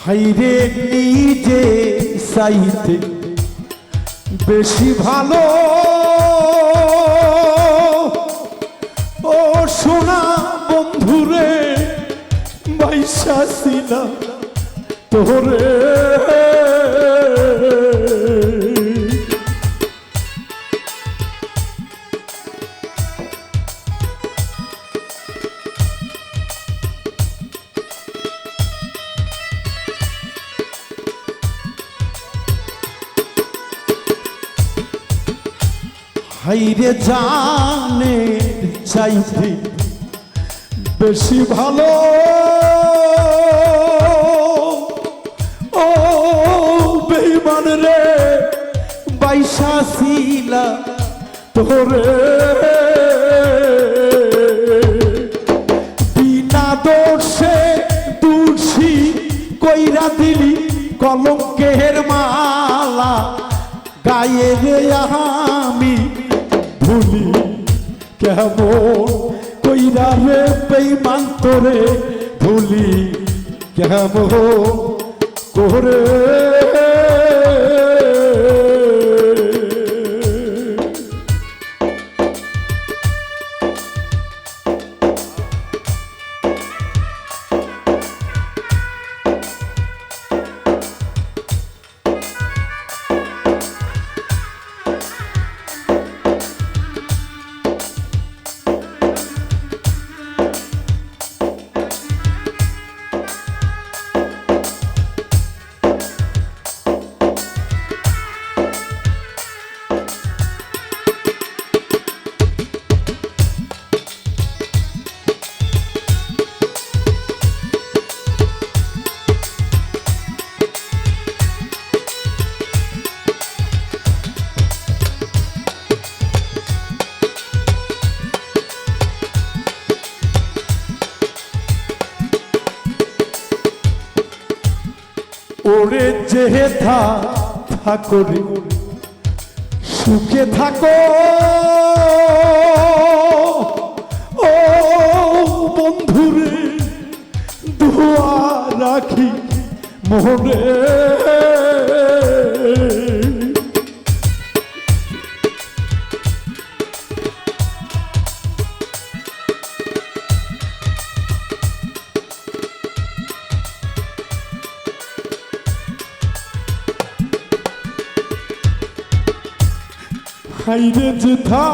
হাইরে নিজে চাইতে বেশি ভালো, ও সোনা বন্ধুরে বাইসা ছিলাম তোরে, হাইরে জানে চাইতে বেশি ভালো, ও বেঈমান রে বাইসা ছিলা তোরে, বিনা দোষে দোষী কইরা দিলি কলঙ্কের মালা গায়ে রে আমি ভুলি কেমন কইরা রে বেঈমান তোরে ভুলি কেমন করে। ওরে যেথা থাকো রে সুখে থাকো, ও বন্ধুরে দোয়া রাখি মনে, হাইরে যেথা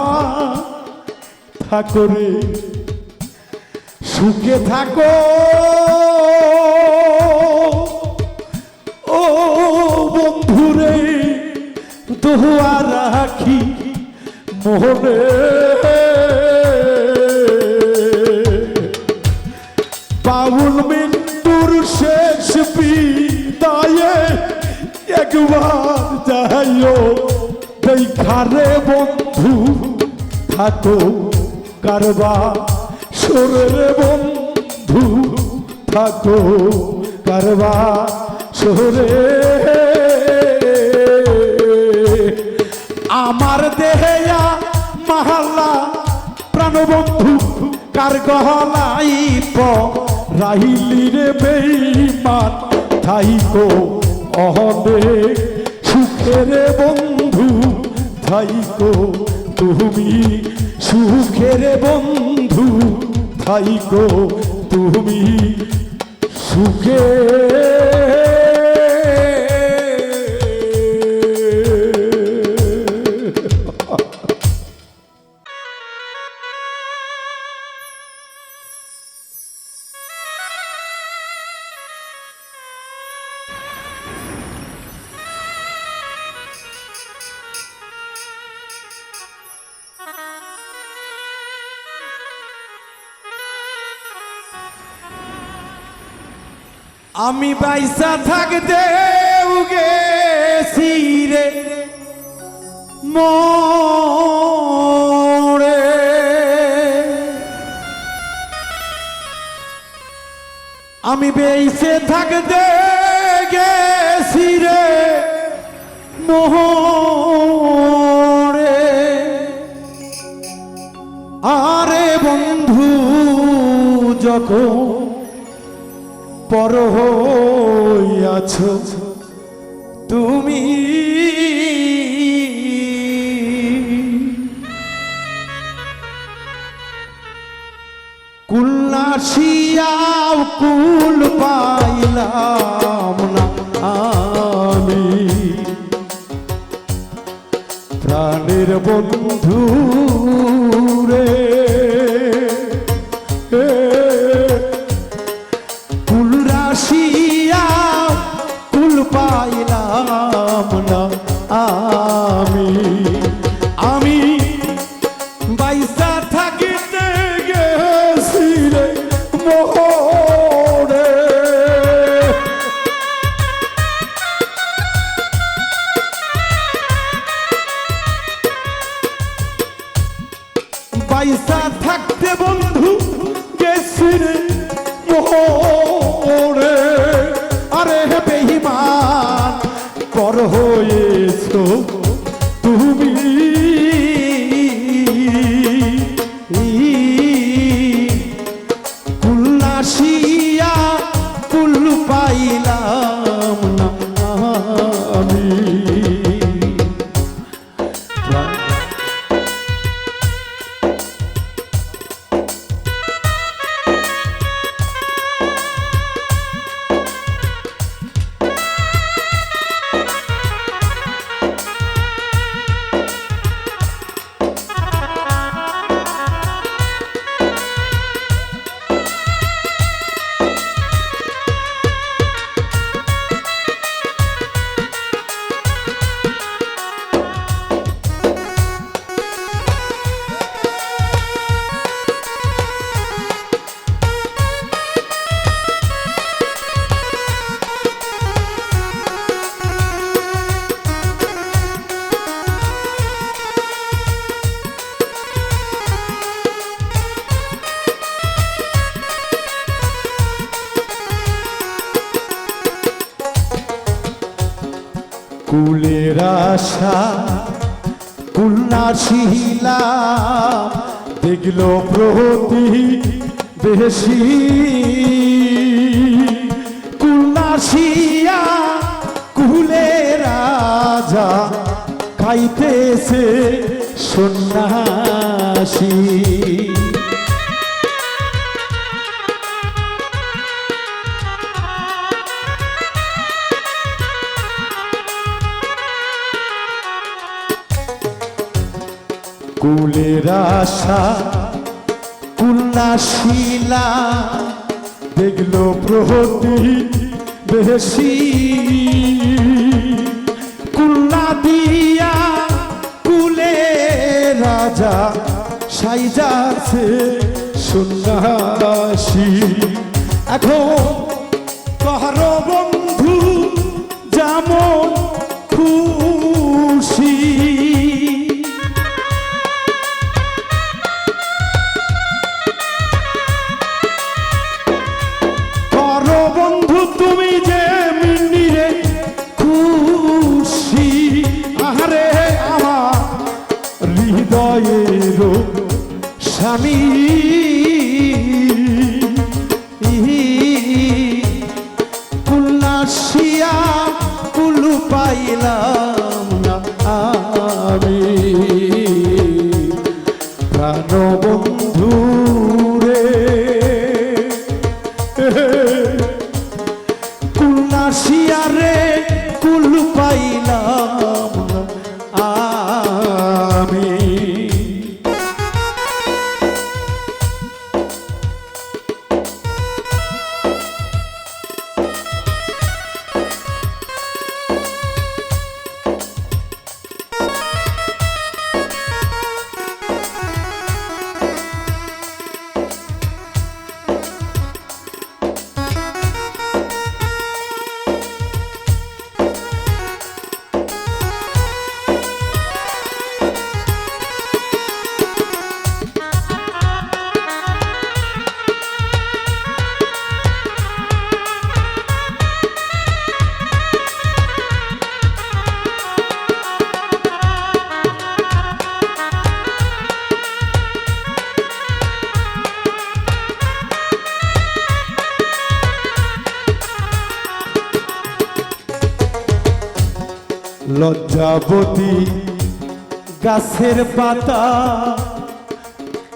থাকো রে, সুখে থাকো ও বন্ধুরে, দোয়া রাখি মোহনে। বাউল মৃত্যুর শেষ বিদায়ে একবার যাইও দেখারে বন্ধু, থাকো কারবার সরে বন্ধু, থাকো কারবার সরে। আমার দেহেয়া মাহাল্লা প্রাণবন্ধু, কার গহলাই রাহিলি রে বেঈমান, থাইকো অনেক সুখের বন্ধু, থাইকো তুমি সুখের বন্ধু, থাইকো তুমি সুখে। আমি বাইসা থাকতে গেছি রে মোরে, আমি বেইসে থাকতে গেছি রে মোরে, আরে বন্ধু যখন পর হইয়াছ তুমি, কুলনাশিয়াও কুল পাইলাম না আমি, প্রাণের বন্ধু রে, কুল পাইলাম না আমি, আমি বাইসা থাকিতে গেছি রে মোরে, বাইসা থাকতে বন্ধু গেছি রে মোরে, আরে বেঈমান পর হয়েছো তুমি, কুলনাশিয়া কুল পাইলাম না আমি। কুলের আশা কুলনাশিলাম, দেখল প্রতি বেশি, কুলনাশিয়া কুলে রাজা খাইতেছে সন্ন্যাসী, কুলের আশা কুল্লা শিলা দেখলো প্রহতি বেশি কুল্লা দিয়া কুলে রাজা সাইজাছে সন্ন্যাসী এখন কার বন্ধু যেমন খুশি কার বন্ধু তুমি যে মিনিরে খুশি আহারে আমার হৃদয়ের স্বামী কুল্লাসিয়া কুলু পাইলাম না আমি প্রাণবন্ধু রে কুল্লাসিয়া রে কুলু পাইলাম না আমি লজ্জাবতী গাছের পাতা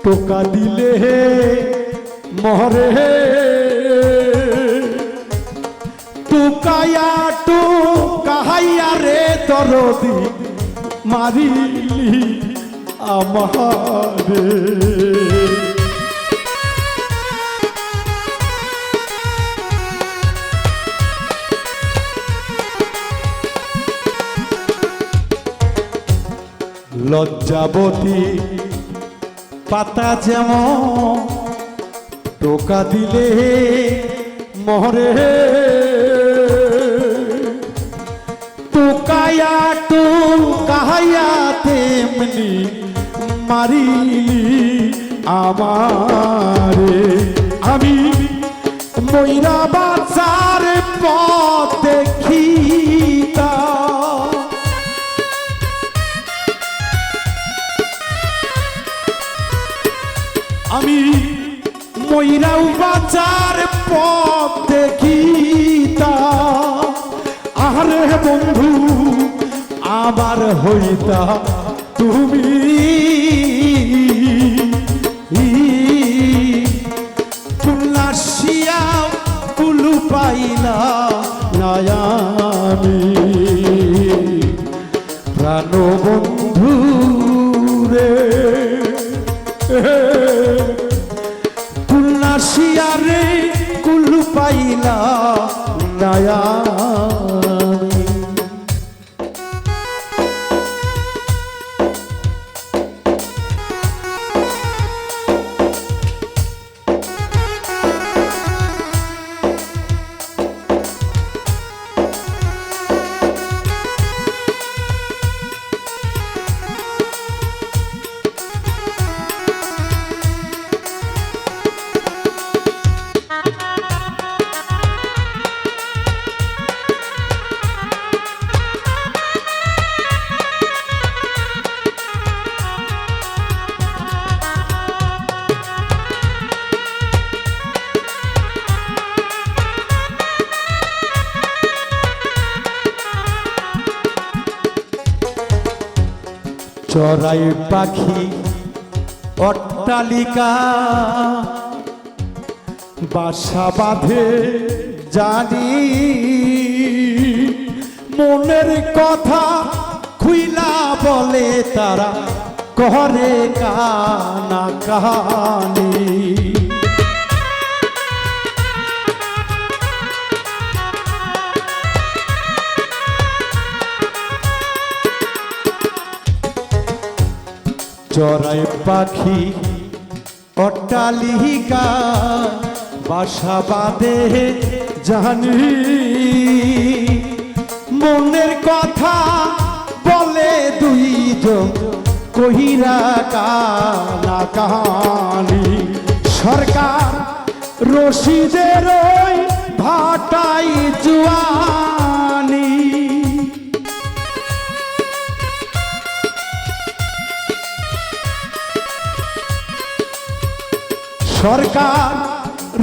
টোকা দিলে মরে টোকায়া টোকাইয়া রে দরদি মারিলি আমারে লজ্জাবতী পাতা যেমন টোকা দিলে মরে টোকায়া টোকাইয়া তেমনি মারিলি আমারে আমি ময়রা বাজার পথ দেখিতা আমি ময়রাও বাজার পথ দেখিতা আরে বন্ধু আবার হইতা তুমি কুল্লাসিয়া কুলু পাইলা নায়ামি প্রাণবন্ধু রে কুল্লাসিয়া রে কুলু পাইলা নায়ামি চড়াই পাখি অট্টালিকা বাসা বাঁধে জানি মনের কথা খুইলা বলে তারা করে কানা কাহানি চড়াই পাখি অট্টালিকা বাসা বাঁধে জানি মনের কথা বলে দুইজন কহিরা কানা কাহানি সরকার রশিদের ওই ভাটাই জুয়ানি সরকার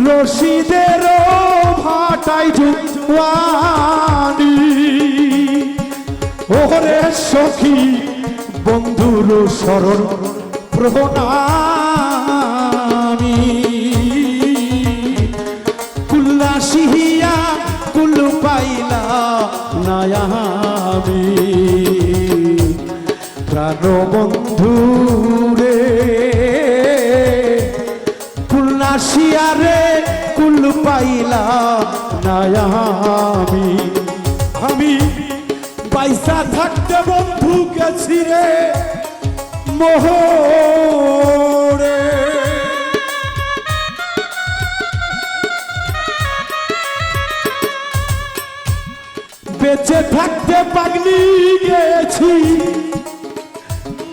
রশিদের ভাটাই জুয়ানি ওরে সখী বন্ধুর শরণ প্রণামী কুল্লাসিয়া কুল পাইলা নায়ামি প্রাণ বন্ধু রে কুল্লাসিয়া রে কুল পাইলা নায়ামি আমি পয়সা থাকতে বন্ধু গেছি রে মোহরে বেঁচে থাকতে পাগলি গেছি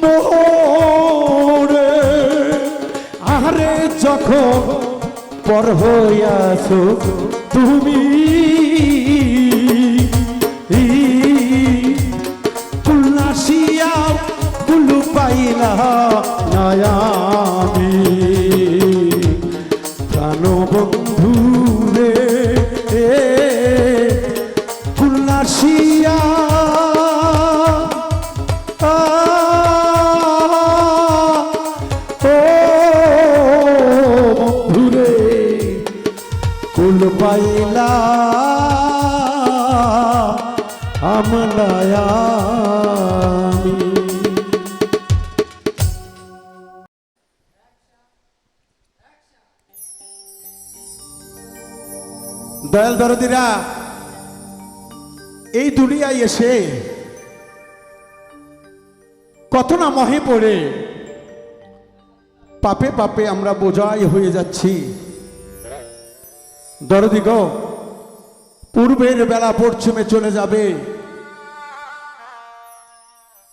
মোহরে আরে যখন পর হইয়াছো তুমি কুলু পাইলা নায়ামি প্রাণ বন্ধু রে কুল্লাসিয়া ও বন্ধু রে কুল পাইলা আমলায়ামি দয়াল দরদিরা এই দুনিয়ায় এসে কত না মহে পড়ে পাপে পাপে আমরা বোঝাই হয়ে যাচ্ছি দরদি গো পূর্বের বেলা পশ্চিমে চলে যাবে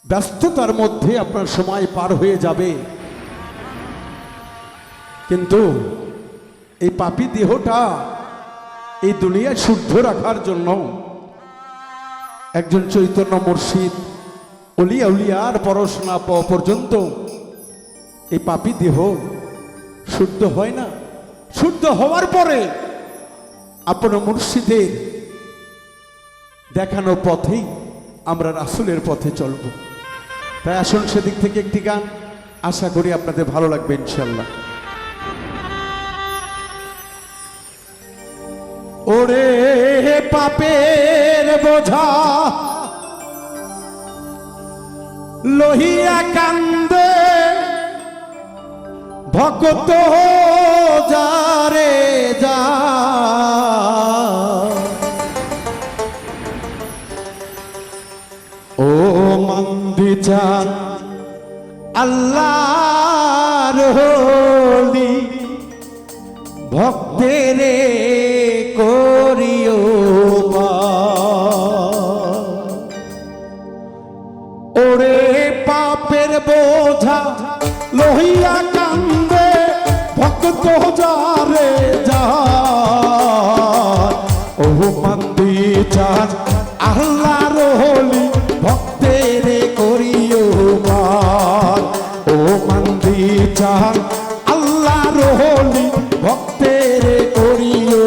ব্যস্ততার মধ্যে আপনার সময় পার হয়ে যাবে কিন্তু এই পাপী দেহটা এই দুনিয়া শুদ্ধ রাখার জন্য একজন চৈতন্য মুর্শিদ অলিয়া উলিয়ার পড়াশোনা পাওয়া পর্যন্ত এই পাপী দেহ শুদ্ধ হয় না শুদ্ধ হওয়ার পরে আপনার মুর্শিদের দেখানো পথেই আমরা রাসূলের পথে চলব তাই আসুন সেদিক থেকে একটি গান আশা করি আপনাদের ভালো লাগবে ইনশাআল্লাহ ওরে পাপের বোঝা লহিয়া কান্দে ভক্ত যারে যা ও মন্দি চান আল্লাহর হোলি ভক্তেরে করিও ওরে পাপের বোঝা লহিয়া কান্দে ভক্ত যারে যা ও মন্দি চান আল্লাহর হোলি ভক্তেরে করিও ও মন্দি চান আল্লাহর হোলি ভক্তেরে করিও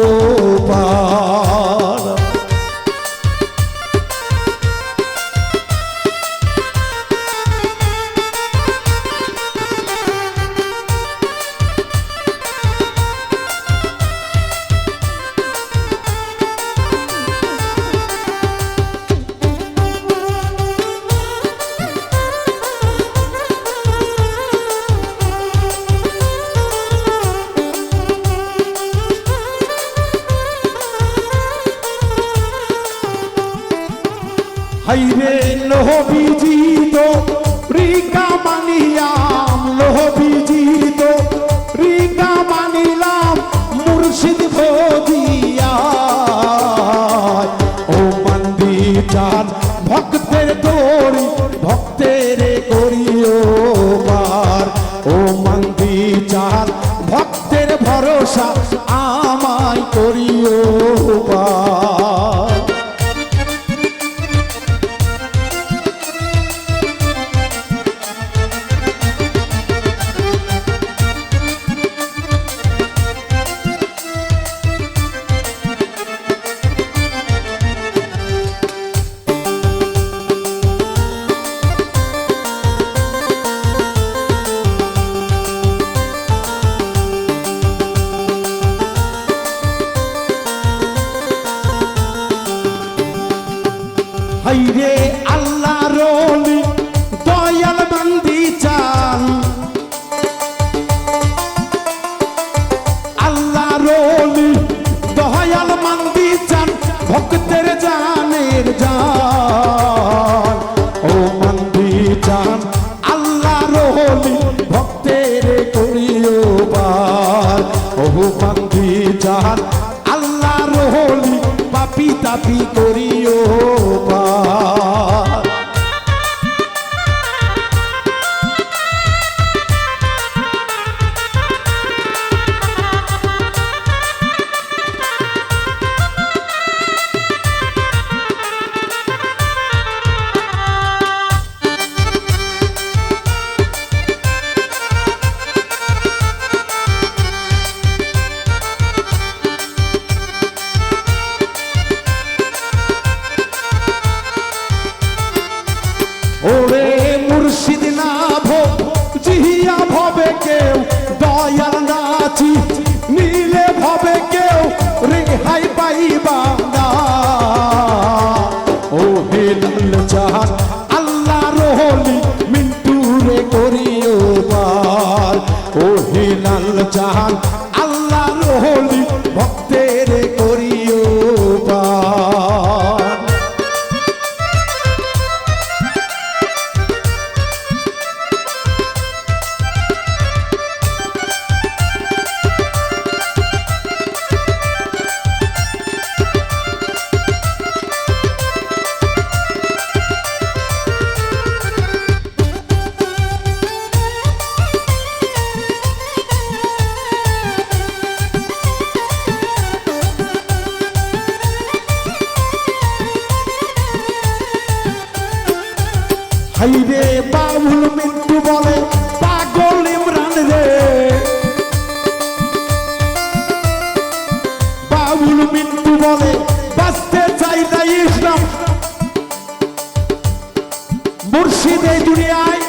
হাইরে নবীজি তো রিকা মানিয়া ভরসা আমায় করিও পার। হাইরে আল্লাহ রলি দয়াল বান্দি চান, আল্লাহ রলি দয়াল বান্দি চান, ভক্তের জানের জান। ও বান্দি চান আল্লাহ রলি ভক্তের করিও পার। ও বান্দি চান আল্লাহ রলি পাপি তাপি করিও পার। ওরে মুর্শিদ না ভোগ জিহিয়া ভবে কেউ, দয়াল নাচি নীলে ভবে কেউ, রেহাই পাইবা না। ও হেলাল জাহান আল্লাহ রহলি মিন্টু রে করিও পার। ও হেলাল জাহান আল্লাহ রহলি ভক্তের করিও পার। হাইরে বাউল মিন্টু বলে পাগল ইমরান রে, বাউল মিন্টু বলে বাঁচতে চাই না ইসলাম। মুর্শিদ এই দুনিয়ায়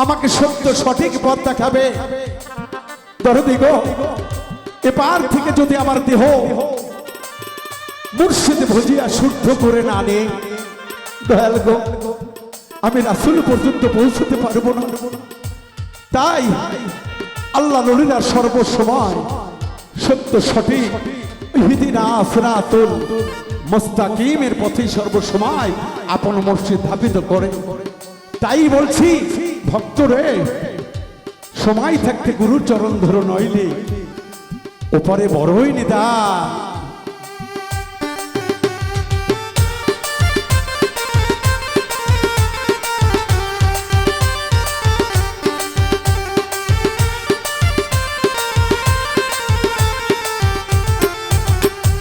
আমাকে সত্য সঠিক পথ দেখাবে। দরদি গো, এপার থেকে যদি আমার দেহ মুর্শিদ ভজিয়া শুদ্ধ করে না নে, দয়াল গো আমি রাসূল পর্যন্ত পৌঁছতে পারবো না। তাই আল্লাহ নবীরা সর্বসময় সত্য সঠিক ইহদিনা সিরাতুল মুস্তাকিমের পথে সর্বসময় আপন মসজিদ ধাবিত করে। তাই বলছি ভক্তরে, সময় থাকতে গুরুর চরণ ধরো, নইলে ওপারে বড়ই নিদা।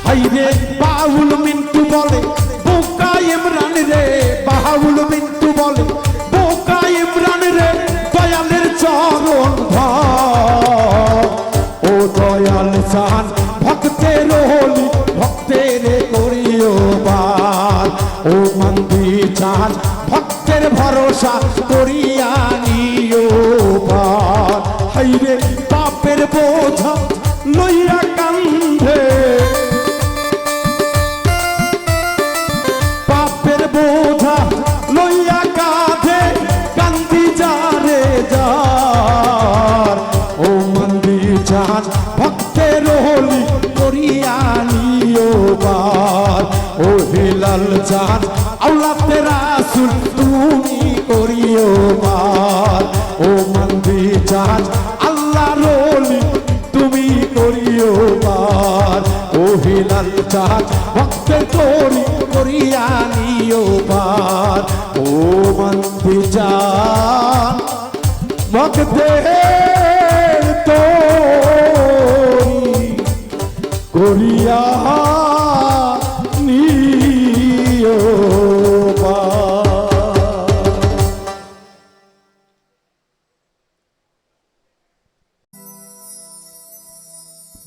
হাইরে বাউল মিন্টু বলে বোকা ইমরান রে, বাউল মিন্টু বলে বোকা ইমরান রে, দয়ালের চরণ ধর। ও দয়াল চান ভক্তের হলি ভক্তের করিও পার। ও মন্দি চান ভক্তের ভরসা করিয়া নিও পার। হাইরে পাপের বোঝা লইয়া কান্ধে, পাপের বোঝা লইয়া কাঁধে কান্দি যারে যার। ও মন্দির চান ভক্তের হলি করিয়া নিও পার। ও হেলাল চান আওলাদে রাসূল তুমি করিও পার। ও মন্দির চান আল্লাহ রলি তুমি করিও পার। ও হেলাল চান ভক্তের করি করিয়া নিও পার। ও মন্দির চান ভক্তের তো করিয়া নিও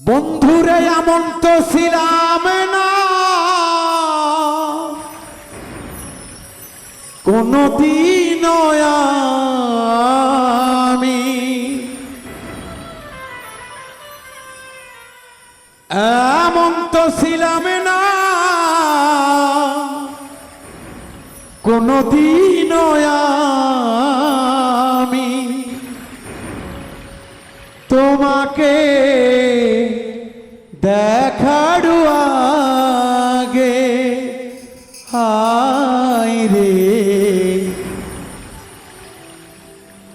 বন্ধুরে এমন তো ছিলাম না কোনদিন আমি এমন তো ছিলাম না কোনদিন আমি তোমাকে দেখার আগে হায় রে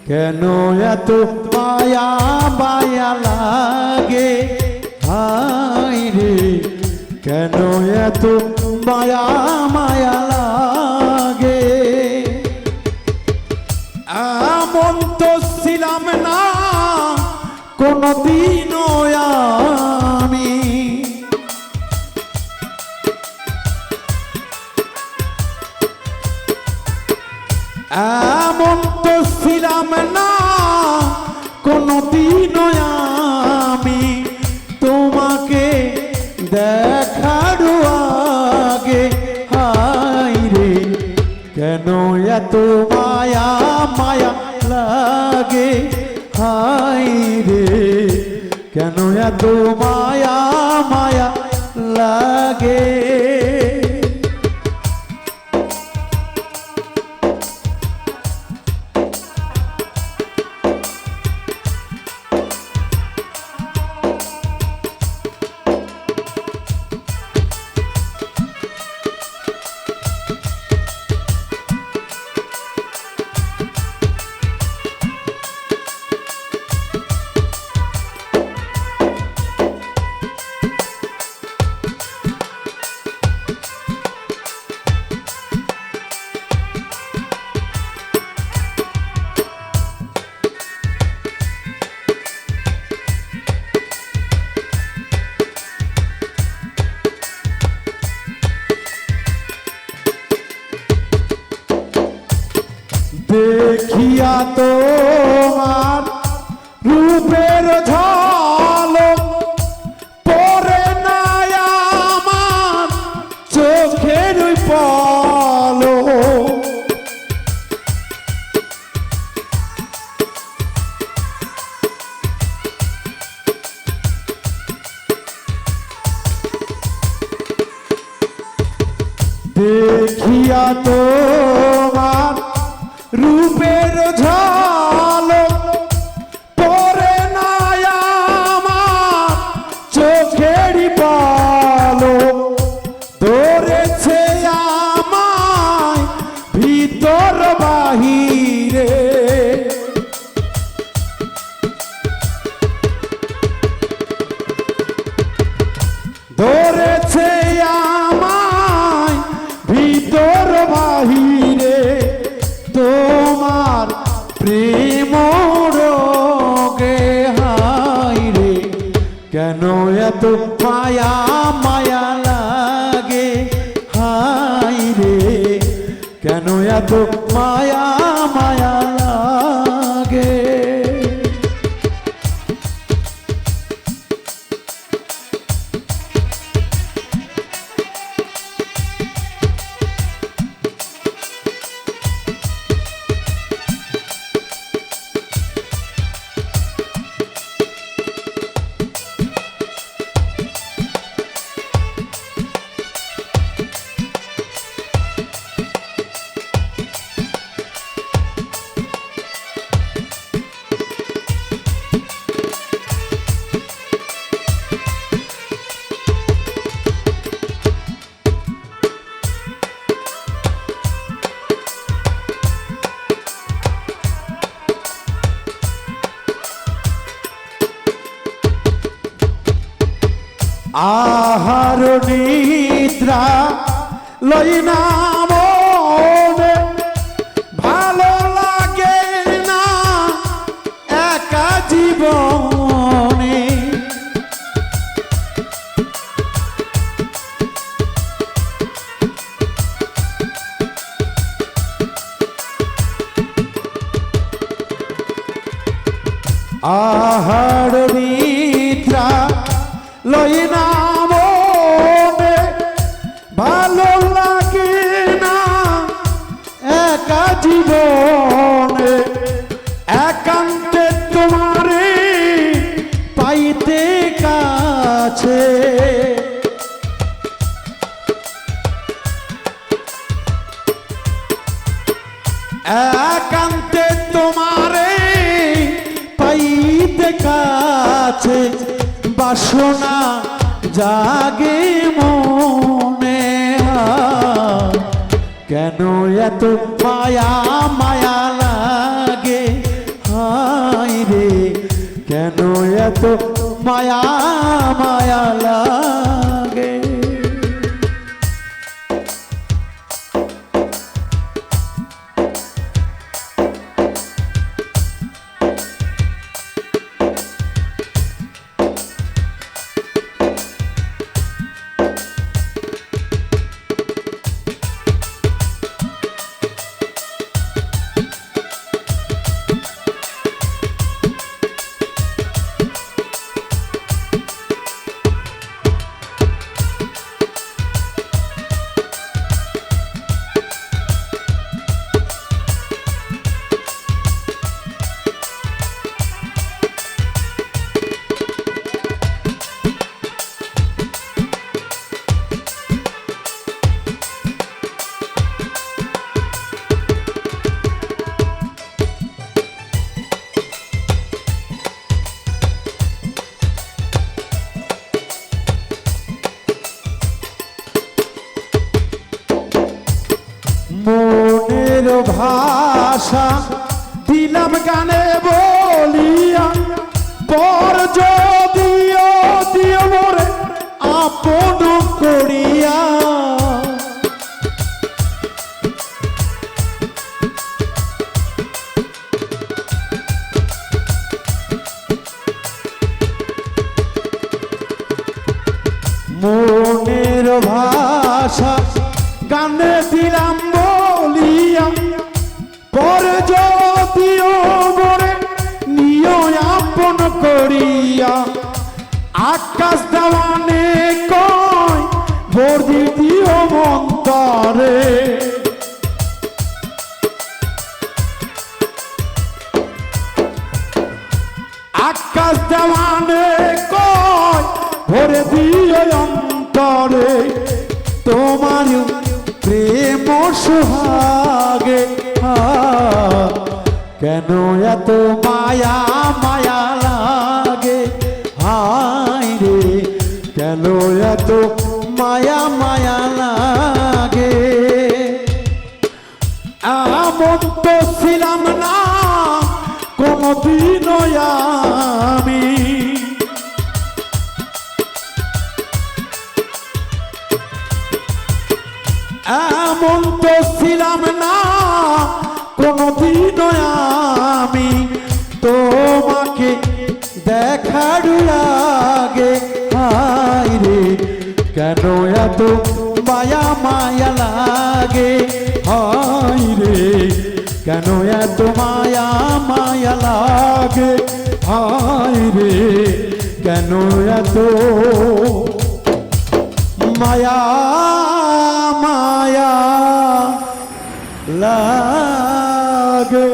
কেন এত মায়া মায়া লাগে হায় রে কেন এত মায়া মায়া লাগে এমন তো ছিলাম না কোনদিনও আমি এমন তো ছিলাম না কোনদিনও আমি তোমাকে দেখার আগে হায় রে কেন এত মায়া মায়া লাগে হায় রে কেন এত মায়া মায়া লাগে দেখিয়া তোমার রূপের ঝলক পরে না আমার চোখের পলক দেখিয়া তোমার রূপের ঝলক পরে না আমার চোখের পলক ধরেছে আমায় ভিতর বাহিরে ধরেছে আমায় ভিতর বাহিরে তোমার প্রেম রোগে হায় রে কেন এত মায়া মায়া লাগে হায় রে কেন এত মায়া মায়া লাগে আহার নিদ্রা লই না মনে ভালো লাগে না একা জীবনে আহার নিদ্রা লই না মনে, ভালো লাগে না একা জীবনে, একান্তে তোমারে পাইতে কাছে। একান্তে তোমারে পাইতে কাছে, বাসনা জাগে মনে, কেন এত মায়া মায়া লাগে, হায় রে কেন এত মায়া মায়া লাগে। মনের ভাষা দিলাম গানে বলিয়া, পর যদিও দিও মোরে আপন করিয়া। মনের ভাষা গানে দিলাম বলিয়া, পরে যদিও মোরে নিয় আপন করিয়া। আকাশ দেওয়ানে কয় বর্দি দিও মন্তরে, আকাশ দেওয়ানে কয় ভরে দিও অন্তরে, তোমার প্রেম সোহাগে, কেন এত মায়া মায়া লাগে, হায় রে কেন এত মায়া মায়া লাগে। এমন তো ছিলাম না কোনদিন আমি, এমন তো ছিলাম না কোনদিন আমি, তোমাকে দেখার আগে, হায় রে কেন এত মায়া মায়া লাগে, হায় রে কেন এত মায়া মায়া লাগে, হায় রে কেন এত মায়া মায়া লাগে।